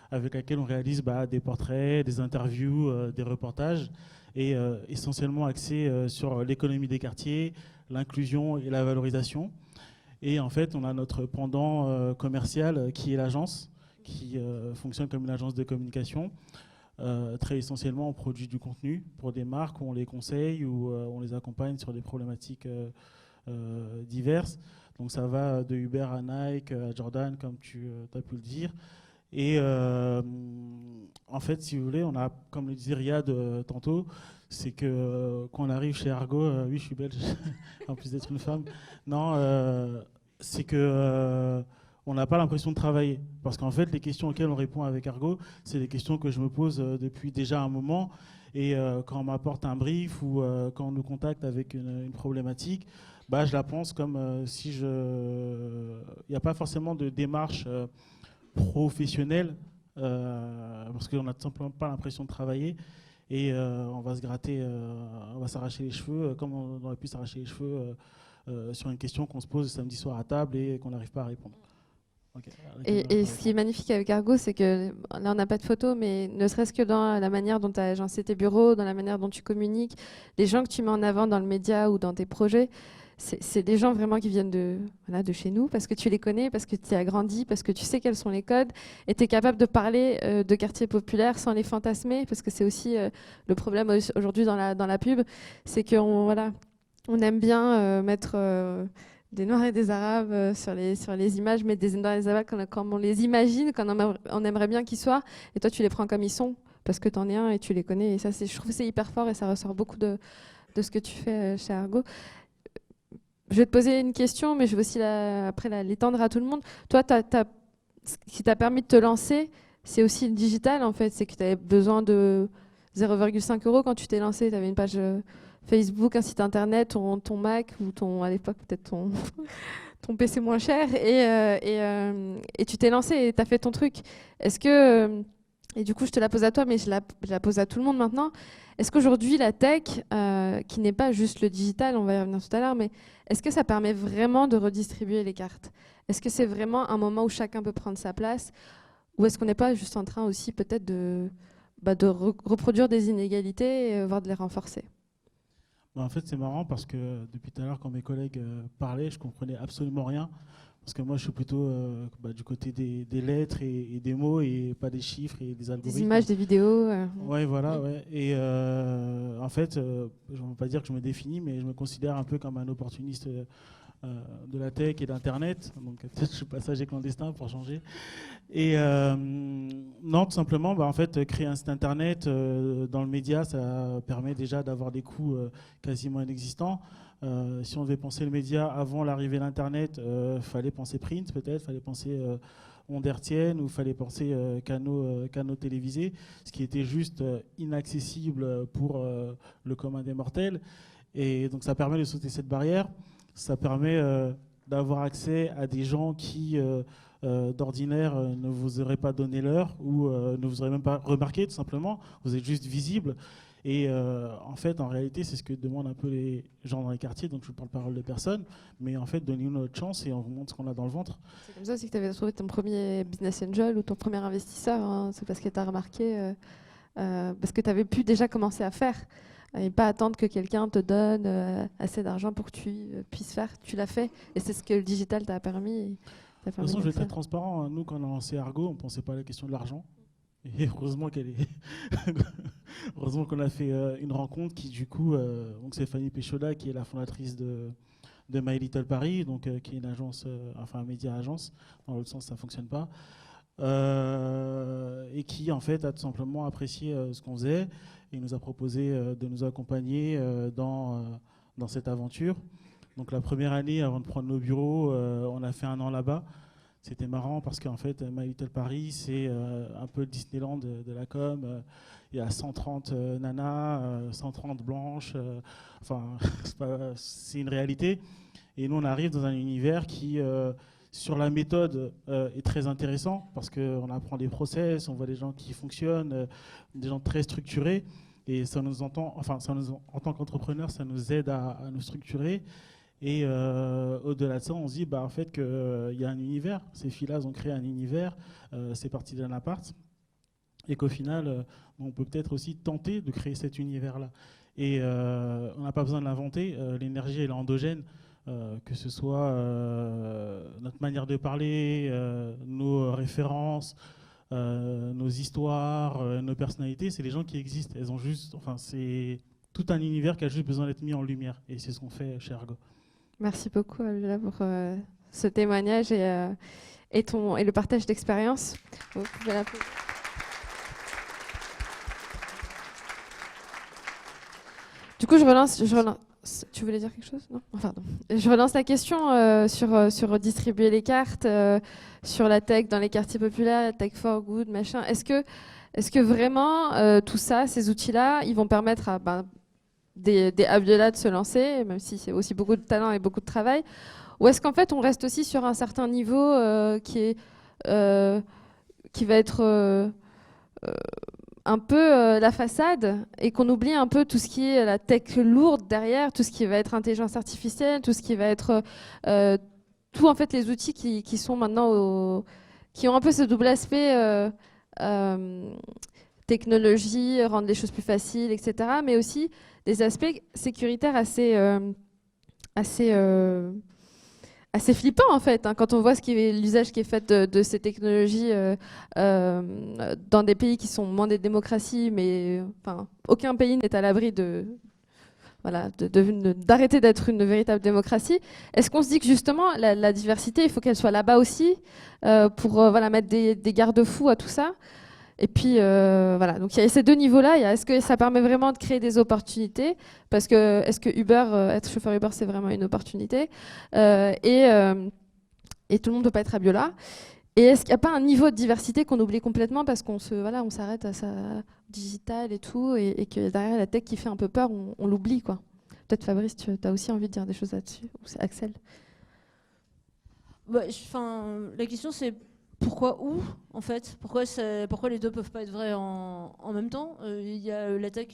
avec laquelle on réalise des portraits, des interviews, des reportages, et essentiellement axé sur l'économie des quartiers, l'inclusion et la valorisation. Et en fait, on a notre pendant commercial qui est l'agence, qui fonctionne comme une agence de communication. Très essentiellement, on produit du contenu pour des marques où on les conseille ou on les accompagne sur des problématiques diverses. Donc ça va de Uber à Nike, à Jordan, comme tu as pu le dire. Et en fait, si vous voulez, on a, comme le disait Riyad tantôt, c'est que quand on arrive chez Argo, oui, je suis belge, en plus d'être une femme, non, c'est que on n'a pas l'impression de travailler. Parce qu'en fait, les questions auxquelles on répond avec Argo, c'est des questions que je me pose depuis déjà un moment. Et quand on m'apporte un brief ou quand on nous contacte avec une problématique, je la pense comme si il n'y a pas forcément de démarche professionnelle, parce qu'on n'a tout simplement pas l'impression de travailler. Et on va se gratter, on va s'arracher les cheveux, comme on aurait pu s'arracher les cheveux sur une question qu'on se pose le samedi soir à table et qu'on n'arrive pas à répondre. Okay. Et ce qui est magnifique avec Argo, c'est que là, on n'a pas de photos, mais ne serait-ce que dans la manière dont tu as agencé tes bureaux, dans la manière dont tu communiques, les gens que tu mets en avant dans le média ou dans tes projets, c'est des gens vraiment qui viennent de chez nous, parce que tu les connais, parce que tu as grandi, parce que tu sais quels sont les codes, et tu es capable de parler de quartiers populaires sans les fantasmer, parce que c'est aussi le problème aujourd'hui dans la pub, c'est qu'on aime bien mettre des Noirs et des Arabes sur les images, mais des Noirs et des Arabes comme on les imagine, quand on aimerait bien qu'ils soient, et toi tu les prends comme ils sont, parce que tu en es un et tu les connais, et ça je trouve que c'est hyper fort et ça ressort beaucoup de ce que tu fais chez Argo. Je vais te poser une question, mais je vais aussi après l'étendre à tout le monde. Toi, ce qui t'a permis de te lancer, c'est aussi le digital en fait, c'est que tu avais besoin de 0,5 € quand tu t'es lancé, tu avais une page Facebook, un site internet, ton Mac ou à l'époque peut-être ton PC moins cher et tu t'es lancé et tu as fait ton truc. Est-ce que, et du coup je te la pose à toi mais je la pose à tout le monde maintenant, est-ce qu'aujourd'hui la tech, qui n'est pas juste le digital, on va y revenir tout à l'heure, mais est-ce que ça permet vraiment de redistribuer les cartes? Est-ce que c'est vraiment un moment où chacun peut prendre sa place? Ou est-ce qu'on n'est pas juste en train aussi peut-être de reproduire des inégalités, voire de les renforcer? En fait, c'est marrant parce que depuis tout à l'heure, quand mes collègues parlaient, je comprenais absolument rien. Parce que moi, je suis plutôt du côté des lettres et des mots et pas des chiffres et des algorithmes. Des images, des vidéos. Ouais, voilà, ouais. Et en fait, je ne veux pas dire que je me définis, mais je me considère un peu comme un opportuniste de la tech et d'Internet. Donc peut-être je suis passager clandestin pour changer. Et non, tout simplement, en fait, créer un site Internet dans le média, ça permet déjà d'avoir des coûts quasiment inexistants. Si on devait penser le média avant l'arrivée de l'Internet, fallait penser print peut-être, fallait penser ondes hertziennes ou fallait penser canaux télévisés, ce qui était juste inaccessible pour le commun des mortels. Et donc ça permet de sauter cette barrière, ça permet d'avoir accès à des gens qui d'ordinaire ne vous auraient pas donné l'heure ou ne vous auraient même pas remarqué tout simplement, vous êtes juste visible. Et en fait, en réalité, c'est ce que demandent un peu les gens dans les quartiers, donc je ne parle parole de personne, mais en fait, donnez-nous notre chance et on vous montre ce qu'on a dans le ventre. C'est comme ça aussi que tu avais trouvé ton premier business angel ou ton premier investisseur, hein. C'est parce que tu as remarqué, parce que tu avais pu déjà commencer à faire, et pas attendre que quelqu'un te donne assez d'argent pour que tu puisses faire. Tu l'as fait, et c'est ce que le digital t'a permis. De toute façon, je vais être très transparent. Nous, quand on a lancé Argo, on ne pensait pas à la question de l'argent. Et heureusement heureusement qu'on a fait une rencontre qui, du coup, donc c'est Fanny Péchoda, qui est la fondatrice de My Little Paris, donc, qui est une agence, un média agence. Dans l'autre sens, ça ne fonctionne pas. Et qui, en fait, a tout simplement apprécié ce qu'on faisait et nous a proposé de nous accompagner dans cette aventure. Donc, la première année, avant de prendre nos bureaux, on a fait 1 an là-bas. C'était marrant parce qu'en fait, My Little Paris, c'est un peu le Disneyland de la com. Il y a 130 nanas, 130 blanches. C'est une réalité. Et nous, on arrive dans un univers qui, sur la méthode, est très intéressant parce qu'on apprend des process, on voit des gens qui fonctionnent, des gens très structurés. Et ça nous en tant qu'entrepreneur, ça nous aide à nous structurer. Et au-delà de ça, on se dit en fait qu'il y a un univers. Ces filles-là ont créé un univers, c'est parti d'un appart. Et qu'au final, on peut peut-être aussi tenter de créer cet univers-là. Et on n'a pas besoin de l'inventer. L'énergie, elle est endogène. Que ce soit notre manière de parler, nos références, nos histoires, nos personnalités, c'est les gens qui existent. Elles ont juste, c'est tout un univers qui a juste besoin d'être mis en lumière. Et c'est ce qu'on fait chez Argo. Merci beaucoup, Abdullah, pour ce témoignage et le partage d'expérience. Vous pouvez l'applaudir. Du coup, je relance. Tu voulais dire quelque chose? Non. Enfin, non. Je relance la question sur redistribuer les cartes, sur la tech dans les quartiers populaires, la tech for good, machin. Est-ce que vraiment tout ça, ces outils-là, ils vont permettre à des Abdullah de se lancer, même si c'est aussi beaucoup de talent et beaucoup de travail, ou est-ce qu'en fait on reste aussi sur un certain niveau qui va être un peu la façade et qu'on oublie un peu tout ce qui est la tech lourde derrière, tout ce qui va être intelligence artificielle, tout ce qui va être tout en fait les outils qui sont maintenant qui ont un peu ce double aspect technologie, rendre les choses plus faciles, etc. Mais aussi des aspects sécuritaires assez flippant en fait, hein, quand on voit l'usage qui est fait de ces technologies dans des pays qui sont moins des démocraties, mais aucun pays n'est à l'abri d'arrêter d'être une véritable démocratie. Est-ce qu'on se dit que justement la diversité, il faut qu'elle soit là-bas aussi pour mettre des garde-fous à tout ça? Et puis donc il y a ces deux niveaux-là. Est-ce que ça permet vraiment de créer des opportunités? Parce que est-ce que être chauffeur Uber, c'est vraiment une opportunité? Et tout le monde ne peut pas être Abiola. Et est-ce qu'il n'y a pas un niveau de diversité qu'on oublie complètement parce qu'on s'arrête à sa digital et tout, et que derrière la tech qui fait un peu peur, on l'oublie, quoi. Peut-être Fabrice, tu as aussi envie de dire des choses là-dessus, ou c'est Axel? La question c'est pourquoi où en fait, pourquoi les deux peuvent pas être vrais en même temps. Il y a la tech,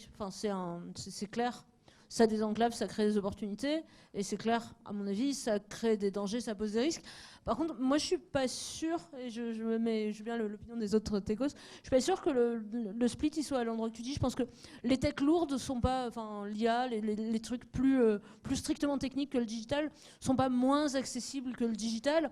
c'est clair. ça désenclave, ça crée des opportunités, et c'est clair, à mon avis, ça crée des dangers, ça pose des risques. Par contre, moi, je suis pas sûre, et je veux bien l'opinion des autres techos, je suis pas sûre que le split il soit à l'endroit que tu dis. Je pense que les techs lourdes sont pas, enfin, l'IA, les trucs plus strictement techniques que le digital sont pas moins accessibles que le digital.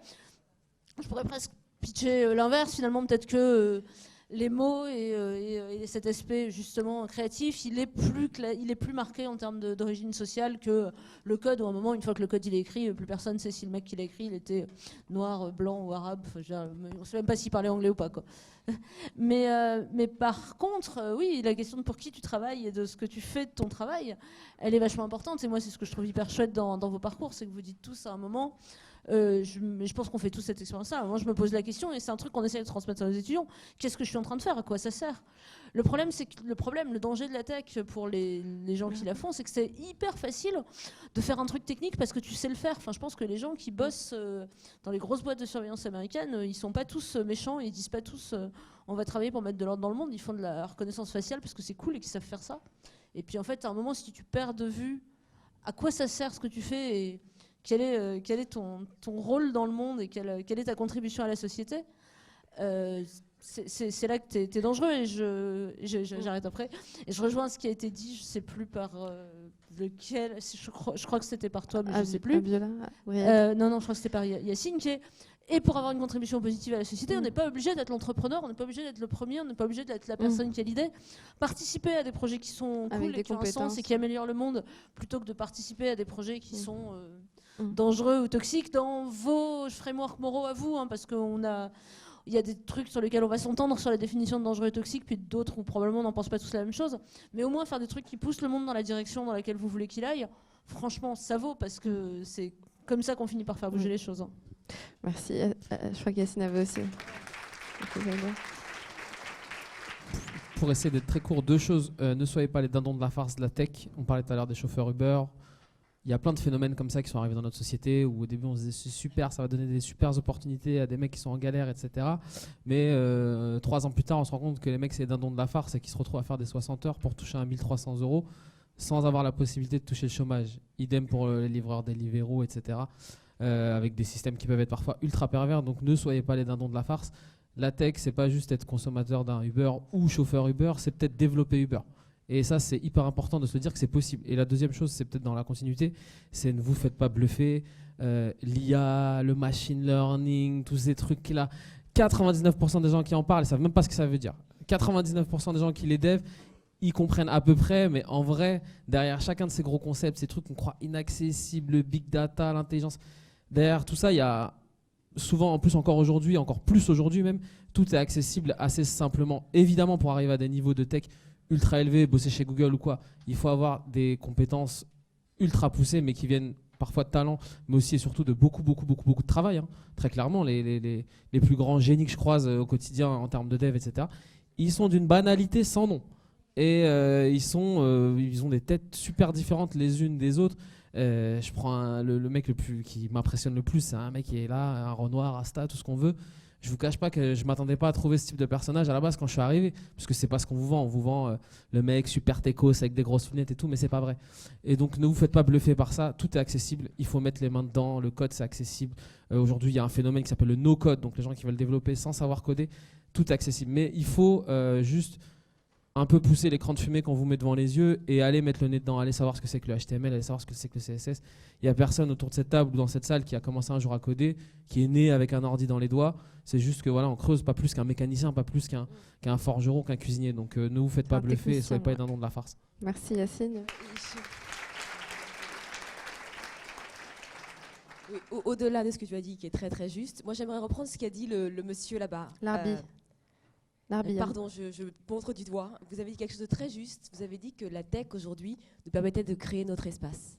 Je pourrais presque pitcher l'inverse, finalement, peut-être que les mots et cet aspect justement créatif, il est plus marqué en termes d'origine sociale que le code, où à un moment, une fois que le code il est écrit, plus personne sait si le mec qui l'a écrit, il était noir, blanc ou arabe. Enfin, on ne sait même pas s'il parlait anglais ou pas, quoi. Mais par contre, oui, la question de pour qui tu travailles et de ce que tu fais de ton travail, elle est vachement importante. Et moi, c'est ce que je trouve hyper chouette dans vos parcours, c'est que vous dites tous à un moment... je pense qu'on fait tous cette expérience-là. Moi, je me pose la question, et c'est un truc qu'on essaie de transmettre aux étudiants. Qu'est-ce que je suis en train de faire? À quoi ça sert? Le problème, c'est que le danger de la tech pour les gens qui la font, c'est que c'est hyper facile de faire un truc technique parce que tu sais le faire. Enfin, je pense que les gens qui bossent dans les grosses boîtes de surveillance américaines, ils sont pas tous méchants, ils disent pas tous on va travailler pour mettre de l'ordre dans le monde. Ils font de la reconnaissance faciale parce que c'est cool et qu'ils savent faire ça. Et puis en fait, à un moment, si tu perds de vue à quoi ça sert ce que tu fais et quel est ton rôle dans le monde et quelle est ta contribution à la société, c'est là que tu es dangereux. Et j'arrête après. Et je rejoins ce qui a été dit, je ne sais plus par lequel, je crois que c'était par toi, mais je ne sais plus. Non, je crois que c'était par Yacine, qui est... Et pour avoir une contribution positive à la société, on n'est pas obligé d'être l'entrepreneur, on n'est pas obligé d'être le premier, on n'est pas obligé d'être la personne qui a l'idée. Participer à des projets qui sont cool et qui ont un sens et qui améliorent le monde, plutôt que de participer à des projets qui sont dangereux ou toxiques dans vos frameworks moraux à vous, hein, parce qu'il y a des trucs sur lesquels on va s'entendre sur la définition de dangereux et toxique, puis d'autres où probablement on n'en pense pas tous la même chose. Mais au moins faire des trucs qui poussent le monde dans la direction dans laquelle vous voulez qu'il aille, franchement, ça vaut, parce que c'est comme ça qu'on finit par faire bouger les choses. Hein. Merci. Je crois qu'Yacine avait aussi. Pour essayer d'être très court, deux choses. Ne soyez pas les dindons de la farce de la tech. On parlait tout à l'heure des chauffeurs Uber. Il y a plein de phénomènes comme ça qui sont arrivés dans notre société où au début on se disait c'est super, ça va donner des super opportunités à des mecs qui sont en galère, etc. Mais 3 ans plus tard, on se rend compte que les mecs c'est les dindons de la farce et qu'ils se retrouvent à faire des 60 heures pour toucher 1 300 € sans avoir la possibilité de toucher le chômage. Idem pour les livreurs Deliveroo, etc. Avec des systèmes qui peuvent être parfois ultra pervers. Donc ne soyez pas les dindons de la farce. La tech, c'est pas juste être consommateur d'un Uber ou chauffeur Uber, c'est peut-être développer Uber. Et ça, c'est hyper important de se dire que c'est possible. Et la deuxième chose, c'est peut-être dans la continuité, c'est ne vous faites pas bluffer. L'IA, le machine learning, tous ces trucs-là. 99% des gens qui en parlent, ils savent même pas ce que ça veut dire. 99% des gens qui les dev, ils comprennent à peu près, mais en vrai, derrière chacun de ces gros concepts, ces trucs qu'on croit inaccessibles, le big data, l'intelligence, derrière tout ça, il y a souvent, en plus encore aujourd'hui, encore plus aujourd'hui même, tout est accessible assez simplement. Évidemment, pour arriver à des niveaux de tech ultra élevés, bosser chez Google ou quoi, il faut avoir des compétences ultra poussées, mais qui viennent parfois de talent, mais aussi et surtout de beaucoup de travail. Hein. Très clairement, les plus grands génies que je croise au quotidien en termes de dev, etc., ils sont d'une banalité sans nom. Et ils ont des têtes super différentes les unes des autres. Je prends le mec qui m'impressionne le plus, c'est un mec qui est là, un Renoir, Asta, tout ce qu'on veut. Je vous cache pas que je m'attendais pas à trouver ce type de personnage à la base quand je suis arrivé, parce que c'est pas ce qu'on vous vend. On vous vend le mec super techos avec des grosses lunettes et tout, mais c'est pas vrai. Et donc ne vous faites pas bluffer par ça. Tout est accessible. Il faut mettre les mains dedans. Le code c'est accessible. Aujourd'hui il y a un phénomène qui s'appelle le no code, donc les gens qui veulent développer sans savoir coder, tout est accessible. Mais il faut juste un peu pousser l'écran de fumée qu'on vous met devant les yeux et aller mettre le nez dedans, aller savoir ce que c'est que le HTML, aller savoir ce que c'est que le CSS. Il n'y a personne autour de cette table ou dans cette salle qui a commencé un jour à coder, qui est né avec un ordi dans les doigts. C'est juste que voilà, on creuse pas plus qu'un mécanicien, pas plus qu'un forgeron, qu'un cuisinier. Donc ne vous faites pas bluffer et soyez pas les dindons de la farce. Merci Yacine. Oui, au-delà de ce que tu as dit, qui est très très juste, moi j'aimerais reprendre ce qu'a dit le monsieur là-bas. Pardon, je montre du doigt. Vous avez dit quelque chose de très juste. Vous avez dit que la tech aujourd'hui nous permettait de créer notre espace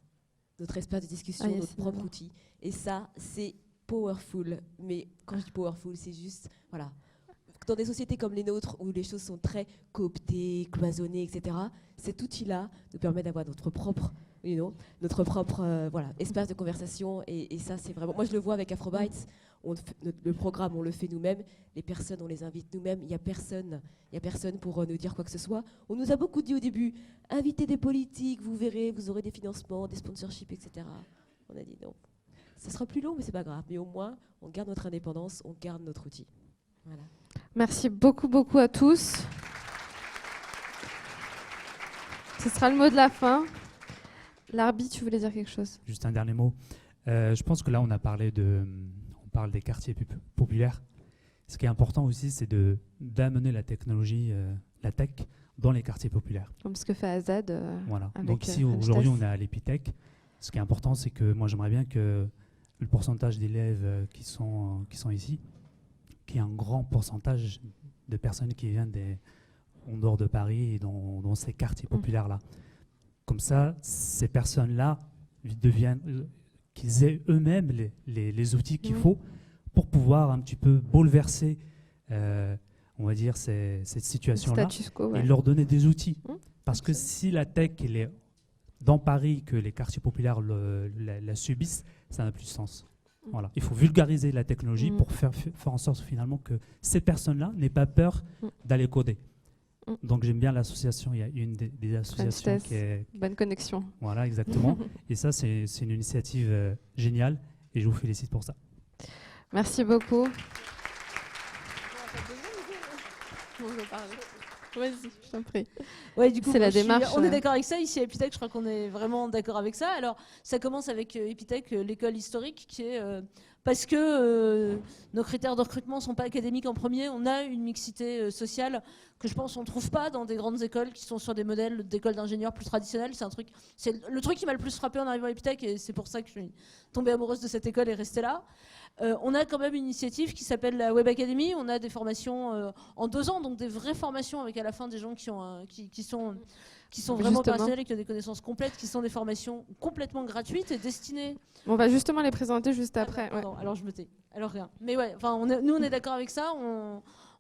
de discussion, notre propre outil. Et ça, c'est powerful. Mais quand je dis powerful, c'est juste, voilà. Dans des sociétés comme les nôtres, où les choses sont très cooptées, cloisonnées, etc., cet outil-là nous permet d'avoir notre propre voilà, espace de conversation. Et ça, c'est vraiment... Moi, je le vois avec Afrobytes. le programme, on le fait nous-mêmes. Les personnes, on les invite nous-mêmes. Il n'y a personne pour nous dire quoi que ce soit. On nous a beaucoup dit au début, invitez des politiques, vous verrez, vous aurez des financements, des sponsorships, etc. On a dit non. Ça sera plus long, mais c'est pas grave. Mais au moins, on garde notre indépendance, on garde notre outil. Voilà. Merci beaucoup, beaucoup à tous. Ce sera le mot de la fin. Larbi, tu voulais dire quelque chose? Juste un dernier mot. Je pense que là, on parle des quartiers populaires. Ce qui est important aussi, c'est d'amener la technologie, la tech, dans les quartiers populaires. Comme ce que fait Azad. Voilà. Avec, donc ici, aujourd'hui, on est à l'Epitech. Ce qui est important, c'est que moi, j'aimerais bien que le pourcentage d'élèves qui sont ici, qu'il y ait un grand pourcentage de personnes qui viennent en dehors de Paris et dans ces quartiers populaires-là. Comme ça, ces personnes-là qu'ils aient eux-mêmes les outils qu'il faut pour pouvoir un petit peu bouleverser, on va dire, cette situation-là et leur donner des outils. Parce que si la tech elle est dans Paris, que les quartiers populaires la subissent, ça n'a plus de sens. Voilà. Il faut vulgariser la technologie pour faire en sorte finalement que ces personnes-là n'aient pas peur d'aller coder. Donc j'aime bien l'association, il y a une des associations qui est... Bonne connexion. Voilà, exactement. Et ça, c'est une initiative géniale et je vous félicite pour ça. Merci beaucoup. Vas-y, je t'en prie. Ouais, du coup, c'est la démarche. On est d'accord avec ça. Ici à Epitech, je crois qu'on est vraiment d'accord avec ça. Alors, ça commence avec Epitech, l'école historique, qui est... parce que nos critères de recrutement ne sont pas académiques en premier, on a une mixité sociale que je pense qu'on ne trouve pas dans des grandes écoles qui sont sur des modèles d'écoles d'ingénieurs plus traditionnels. C'est le truc qui m'a le plus frappé en arrivant à Epitech et c'est pour ça que je suis tombée amoureuse de cette école et restée là. On a quand même une initiative qui s'appelle la Web Academy. On a des formations en 2 ans, donc des vraies formations avec à la fin des gens qui sont vraiment opérationnels et qui ont des connaissances complètes, qui sont des formations complètement gratuites et destinées. On va justement les présenter juste après. Pardon, alors je me tais. Alors rien. Mais ouais, nous on est d'accord avec ça.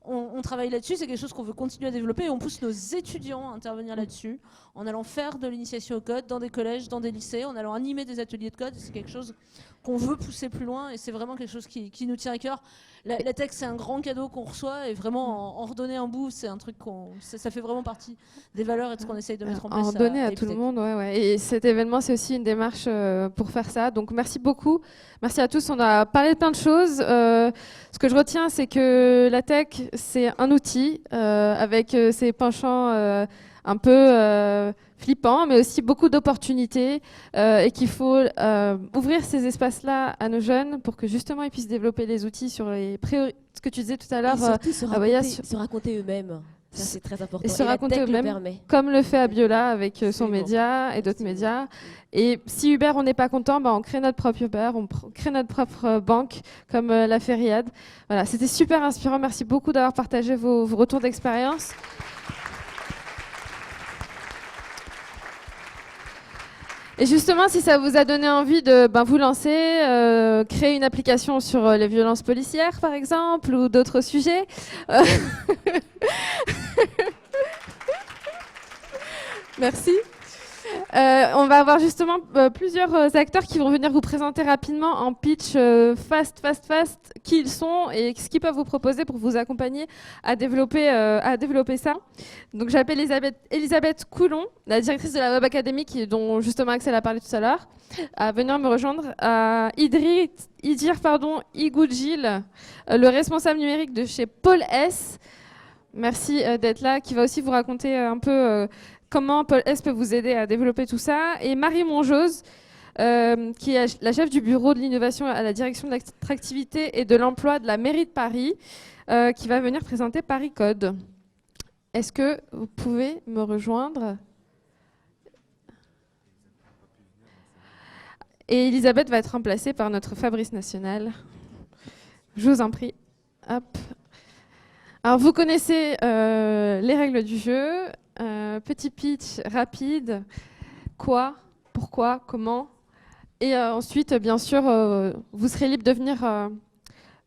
On travaille là-dessus, c'est quelque chose qu'on veut continuer à développer et on pousse nos étudiants à intervenir là-dessus en allant faire de l'initiation au code dans des collèges, dans des lycées, en allant animer des ateliers de code. C'est quelque chose qu'on veut pousser plus loin et c'est vraiment quelque chose qui nous tient à cœur. La tech, c'est un grand cadeau qu'on reçoit et vraiment en redonner un bout, c'est un truc ça fait vraiment partie des valeurs et de ce qu'on essaye de mettre en place. En redonner à tout le monde, ouais. Et cet événement, c'est aussi une démarche pour faire ça. Donc merci beaucoup. Merci à tous. On a parlé de plein de choses. Ce que je retiens, c'est que la tech, c'est un outil avec ses penchants un peu flippants, mais aussi beaucoup d'opportunités et qu'il faut ouvrir ces espaces-là à nos jeunes pour que justement ils puissent développer les outils sur les priorités. Ce que tu disais tout à l'heure. Et surtout se raconter eux-mêmes. Ça, c'est très important. Et se raconter eux-mêmes, comme le fait Abiola avec son média et d'autres médias. Et si Uber, on n'est pas content, on crée notre propre Uber, on crée notre propre banque, comme l'a fait Riyad. Voilà, c'était super inspirant. Merci beaucoup d'avoir partagé vos retours d'expérience. Et justement, si ça vous a donné envie de vous lancer, créer une application sur les violences policières, par exemple, ou d'autres sujets. Merci. On va avoir justement plusieurs acteurs qui vont venir vous présenter rapidement en pitch fast, qui ils sont et ce qu'ils peuvent vous proposer pour vous accompagner à développer ça. Donc j'appelle Elisabeth Coulon, la directrice de la Web Academy, dont justement Axel a parlé tout à l'heure, à venir me rejoindre. Idir Igoudjil, le responsable numérique de chez Paul S. Merci d'être là, qui va aussi vous raconter un peu comment Paul S peut vous aider à développer tout ça. Et Marie Monjose, qui est la chef du bureau de l'innovation à la direction de l'attractivité et de l'emploi de la mairie de Paris, qui va venir présenter Paris Code. Est-ce que vous pouvez me rejoindre ? Et Elisabeth va être remplacée par notre Fabrice National. Je vous en prie. Hop. Alors, vous connaissez les règles du jeu. Petit pitch rapide. Quoi ? Pourquoi ? Comment ? Et ensuite, bien sûr, vous serez libre de venir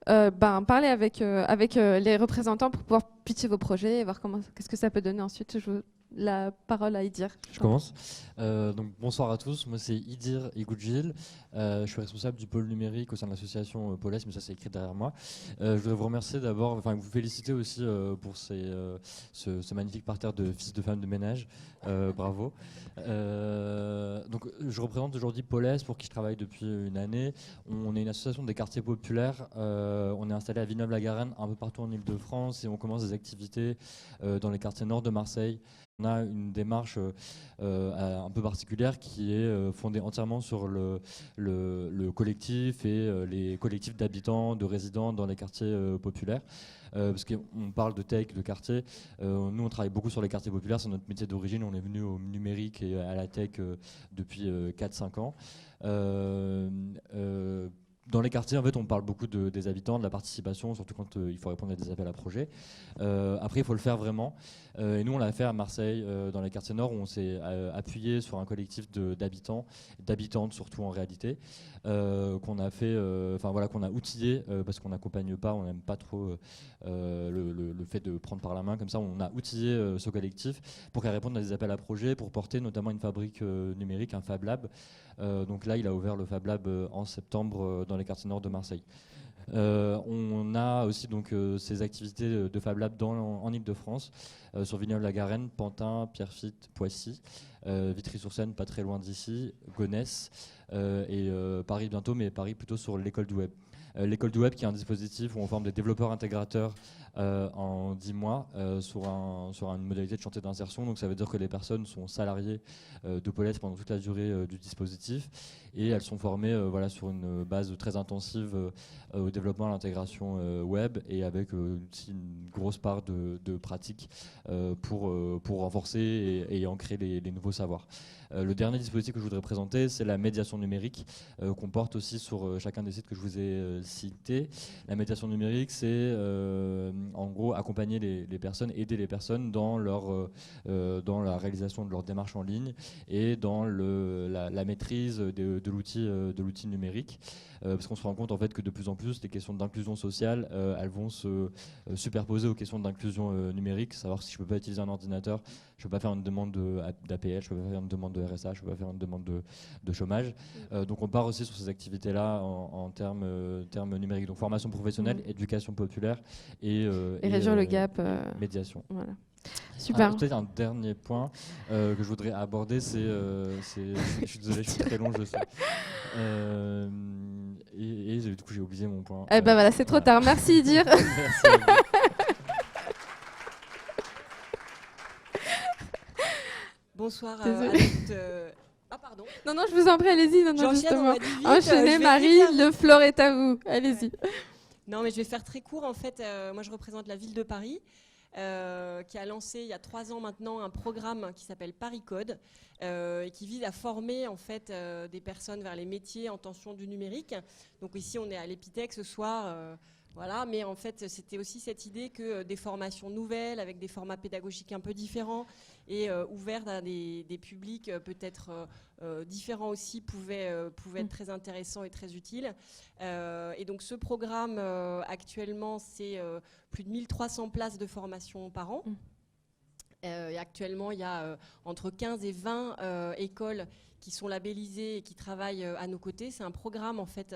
parler avec les représentants pour pouvoir pitcher vos projets et voir qu'est-ce que ça peut donner ensuite. Je veux la parole à Idir. Je commence. Donc, bonsoir à tous. Moi, c'est Idir Igoudjil. Je suis responsable du pôle numérique au sein de l'association Poles, mais ça, c'est écrit derrière moi. Je voudrais vous remercier d'abord, vous féliciter aussi pour ce magnifique parterre de fils de femmes de ménage. Bravo. Donc, je représente aujourd'hui Poles, pour qui je travaille depuis une année. On est une association des quartiers populaires. On est installé à Villeneuve-la-Garenne, un peu partout en Ile-de-France, et on commence des activités dans les quartiers nord de Marseille. On a une démarche un peu particulière qui est fondée entièrement sur le collectif et les collectifs d'habitants, de résidents dans les quartiers populaires. Parce qu'on parle de tech, de quartier. Nous, on travaille beaucoup sur les quartiers populaires, c'est notre métier d'origine. On est venu au numérique et à la tech depuis 4-5 ans. Dans les quartiers, en fait, on parle beaucoup des habitants, de la participation, surtout quand il faut répondre à des appels à projets. Après, il faut le faire vraiment. Et nous, on l'a fait à Marseille, dans les quartiers nord, où on s'est appuyé sur un collectif d'habitants, d'habitantes surtout en réalité, qu'on a fait, qu'on a outillé, parce qu'on n'accompagne pas, on n'aime pas trop le fait de prendre par la main comme ça. On a outillé ce collectif pour qu'elle réponde à des appels à projets, pour porter notamment une fabrique numérique, un Fab Lab. Donc là, il a ouvert le Fab Lab en septembre dans les quartiers nord de Marseille. On a aussi donc ces activités de Fab Lab en Ile-de-France, sur Villeneuve-la-Garenne, Pantin, Pierrefitte, Poissy, Vitry-sur-Seine, pas très loin d'ici, Gonesse, et Paris bientôt, mais Paris plutôt sur l'école du web. L'école du web, qui est un dispositif où on forme des développeurs intégrateurs en 10 mois sur une modalité de chantier d'insertion. Donc ça veut dire que les personnes sont salariées de Poles pendant toute la durée du dispositif, et elles sont formées sur une base très intensive au développement à l'intégration web, et avec aussi une grosse part de pratique pour renforcer et ancrer les nouveaux savoirs. Le dernier dispositif que je voudrais présenter, c'est la médiation numérique, qu'on porte aussi sur chacun des sites que je vous ai cités. La médiation numérique, c'est en gros accompagner les personnes, aider les personnes dans la réalisation de leur démarche en ligne et dans la maîtrise de l'outil numérique. Parce qu'on se rend compte en fait que de plus en plus les questions d'inclusion sociale elles vont se superposer aux questions d'inclusion numérique, savoir si je peux pas utiliser un ordinateur, je peux pas faire une demande d'APL, je peux pas faire une demande de RSA, je peux pas faire une demande de chômage. Donc on part aussi sur ces activités là en termes numériques, donc formation professionnelle, éducation populaire et réduire le gap, médiation. Voilà. Super. Peut-être un dernier point que je voudrais aborder, je suis désolé, je suis très long, je sais. Et du coup, j'ai oublié mon point. Eh ben voilà, c'est trop tard. Merci, Idir. Merci à vous. Bonsoir Désolée. à toutes. Ah, pardon. Non, je vous en prie, allez-y. Non, J'enchaîne, justement. on va dire vite, Enchaînez, Marie, le floor est à vous. Allez-y. Non, mais je vais faire très court. En fait, moi, je représente la ville de Paris, qui a lancé il y a 3 ans maintenant un programme qui s'appelle Paris Code, et qui vise à former en fait des personnes vers les métiers en tension du numérique. Donc ici, on est à l'Épithèque ce soir. Voilà, mais en fait, c'était aussi cette idée que des formations nouvelles, avec des formats pédagogiques un peu différents et ouverts à des publics peut-être différents aussi, pouvaient être très intéressants et très utiles. Et donc ce programme, actuellement, c'est plus de 1300 places de formation par an. Et actuellement, il y a entre 15 et 20 écoles qui sont labellisées et qui travaillent à nos côtés. C'est un programme en fait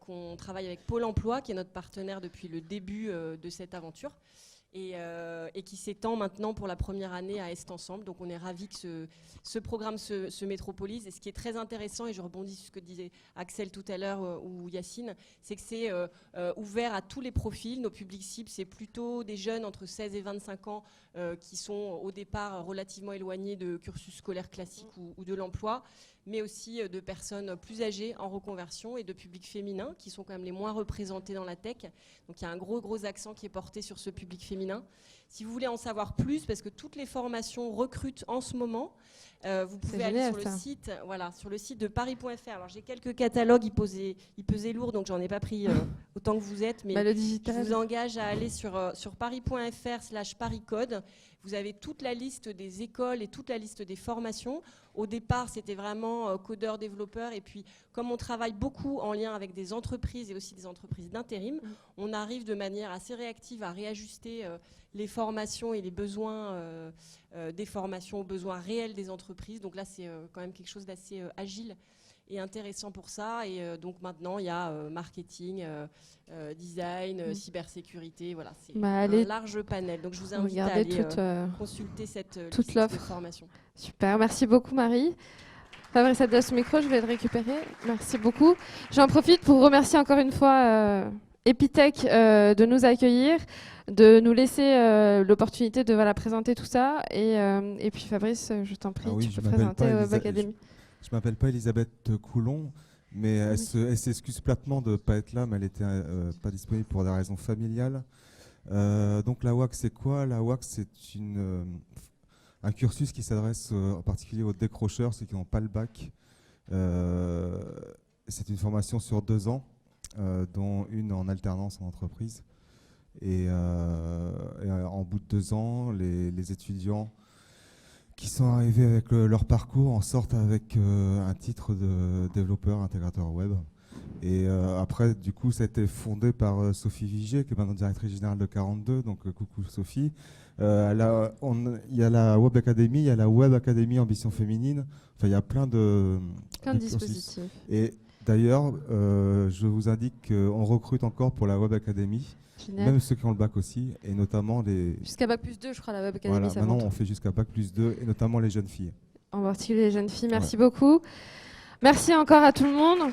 qu'on travaille avec Pôle emploi, qui est notre partenaire depuis le début de cette aventure, et qui s'étend maintenant pour la première année à Est Ensemble. Donc on est ravis que ce programme se métropolise. Et ce qui est très intéressant, et je rebondis sur ce que disait Axel tout à l'heure ou Yacine, c'est que c'est ouvert à tous les profils. Nos publics cibles, c'est plutôt des jeunes entre 16 et 25 ans qui sont au départ relativement éloignés de cursus scolaire classique ou de l'emploi, mais aussi de personnes plus âgées en reconversion et de publics féminins qui sont quand même les moins représentés dans la tech. Donc il y a un gros accent qui est porté sur ce public féminin. Si vous voulez en savoir plus, parce que toutes les formations recrutent en ce moment, vous pouvez aller sur le site, sur le site de paris.fr. Alors j'ai quelques catalogues, ils pesaient lourd, donc j'en ai pas pris autant que vous êtes, mais le digital. Je vous engage à aller sur paris.fr/pariscode. Vous avez toute la liste des écoles et toute la liste des formations. Au départ, c'était vraiment codeurs, développeurs. Et puis, comme on travaille beaucoup en lien avec des entreprises et aussi des entreprises d'intérim, on arrive de manière assez réactive à réajuster les formations et les besoins des formations aux besoins réels des entreprises. Donc là, c'est quand même quelque chose d'assez agile et intéressant pour ça. Et donc maintenant, il y a marketing, design, cybersécurité. Voilà, c'est un large panel. Donc je vous invite à aller consulter cette liste de formation. Super, merci beaucoup Marie. Fabrice a ce micro, je vais le récupérer. Merci beaucoup. J'en profite pour remercier encore une fois Epitech de nous accueillir, de nous laisser l'opportunité de présenter tout ça. Et puis Fabrice, je t'en prie, tu peux présenter Web Academy. Je ne m'appelle pas Elisabeth Coulon, mais elle s'excuse platement de ne pas être là, mais elle n'était pas disponible pour des raisons familiales. Donc la WAC, c'est quoi? La WAC, c'est un cursus qui s'adresse en particulier aux décrocheurs, ceux qui n'ont pas le bac. C'est une formation sur 2 ans, dont une en alternance en entreprise. Et en bout de 2 ans, les étudiants qui sont arrivés avec leur parcours en sortent avec un titre de développeur intégrateur web. Et après, du coup, ça a été fondé par Sophie Vigier, qui est maintenant directrice générale de 42. Donc, coucou Sophie. Il y a la Web Academy, il y a la Web Academy Ambition Féminine. Enfin, il y a plein de dispositifs. Et d'ailleurs, je vous indique qu'on recrute encore pour la Web Academy. Génial. Même ceux qui ont le bac aussi, et notamment les... Jusqu'à Bac plus 2, je crois, la Web Academy. Voilà, maintenant, on fait jusqu'à Bac plus 2, et notamment les jeunes filles. En particulier les jeunes filles. Merci beaucoup. Merci encore à tout le monde.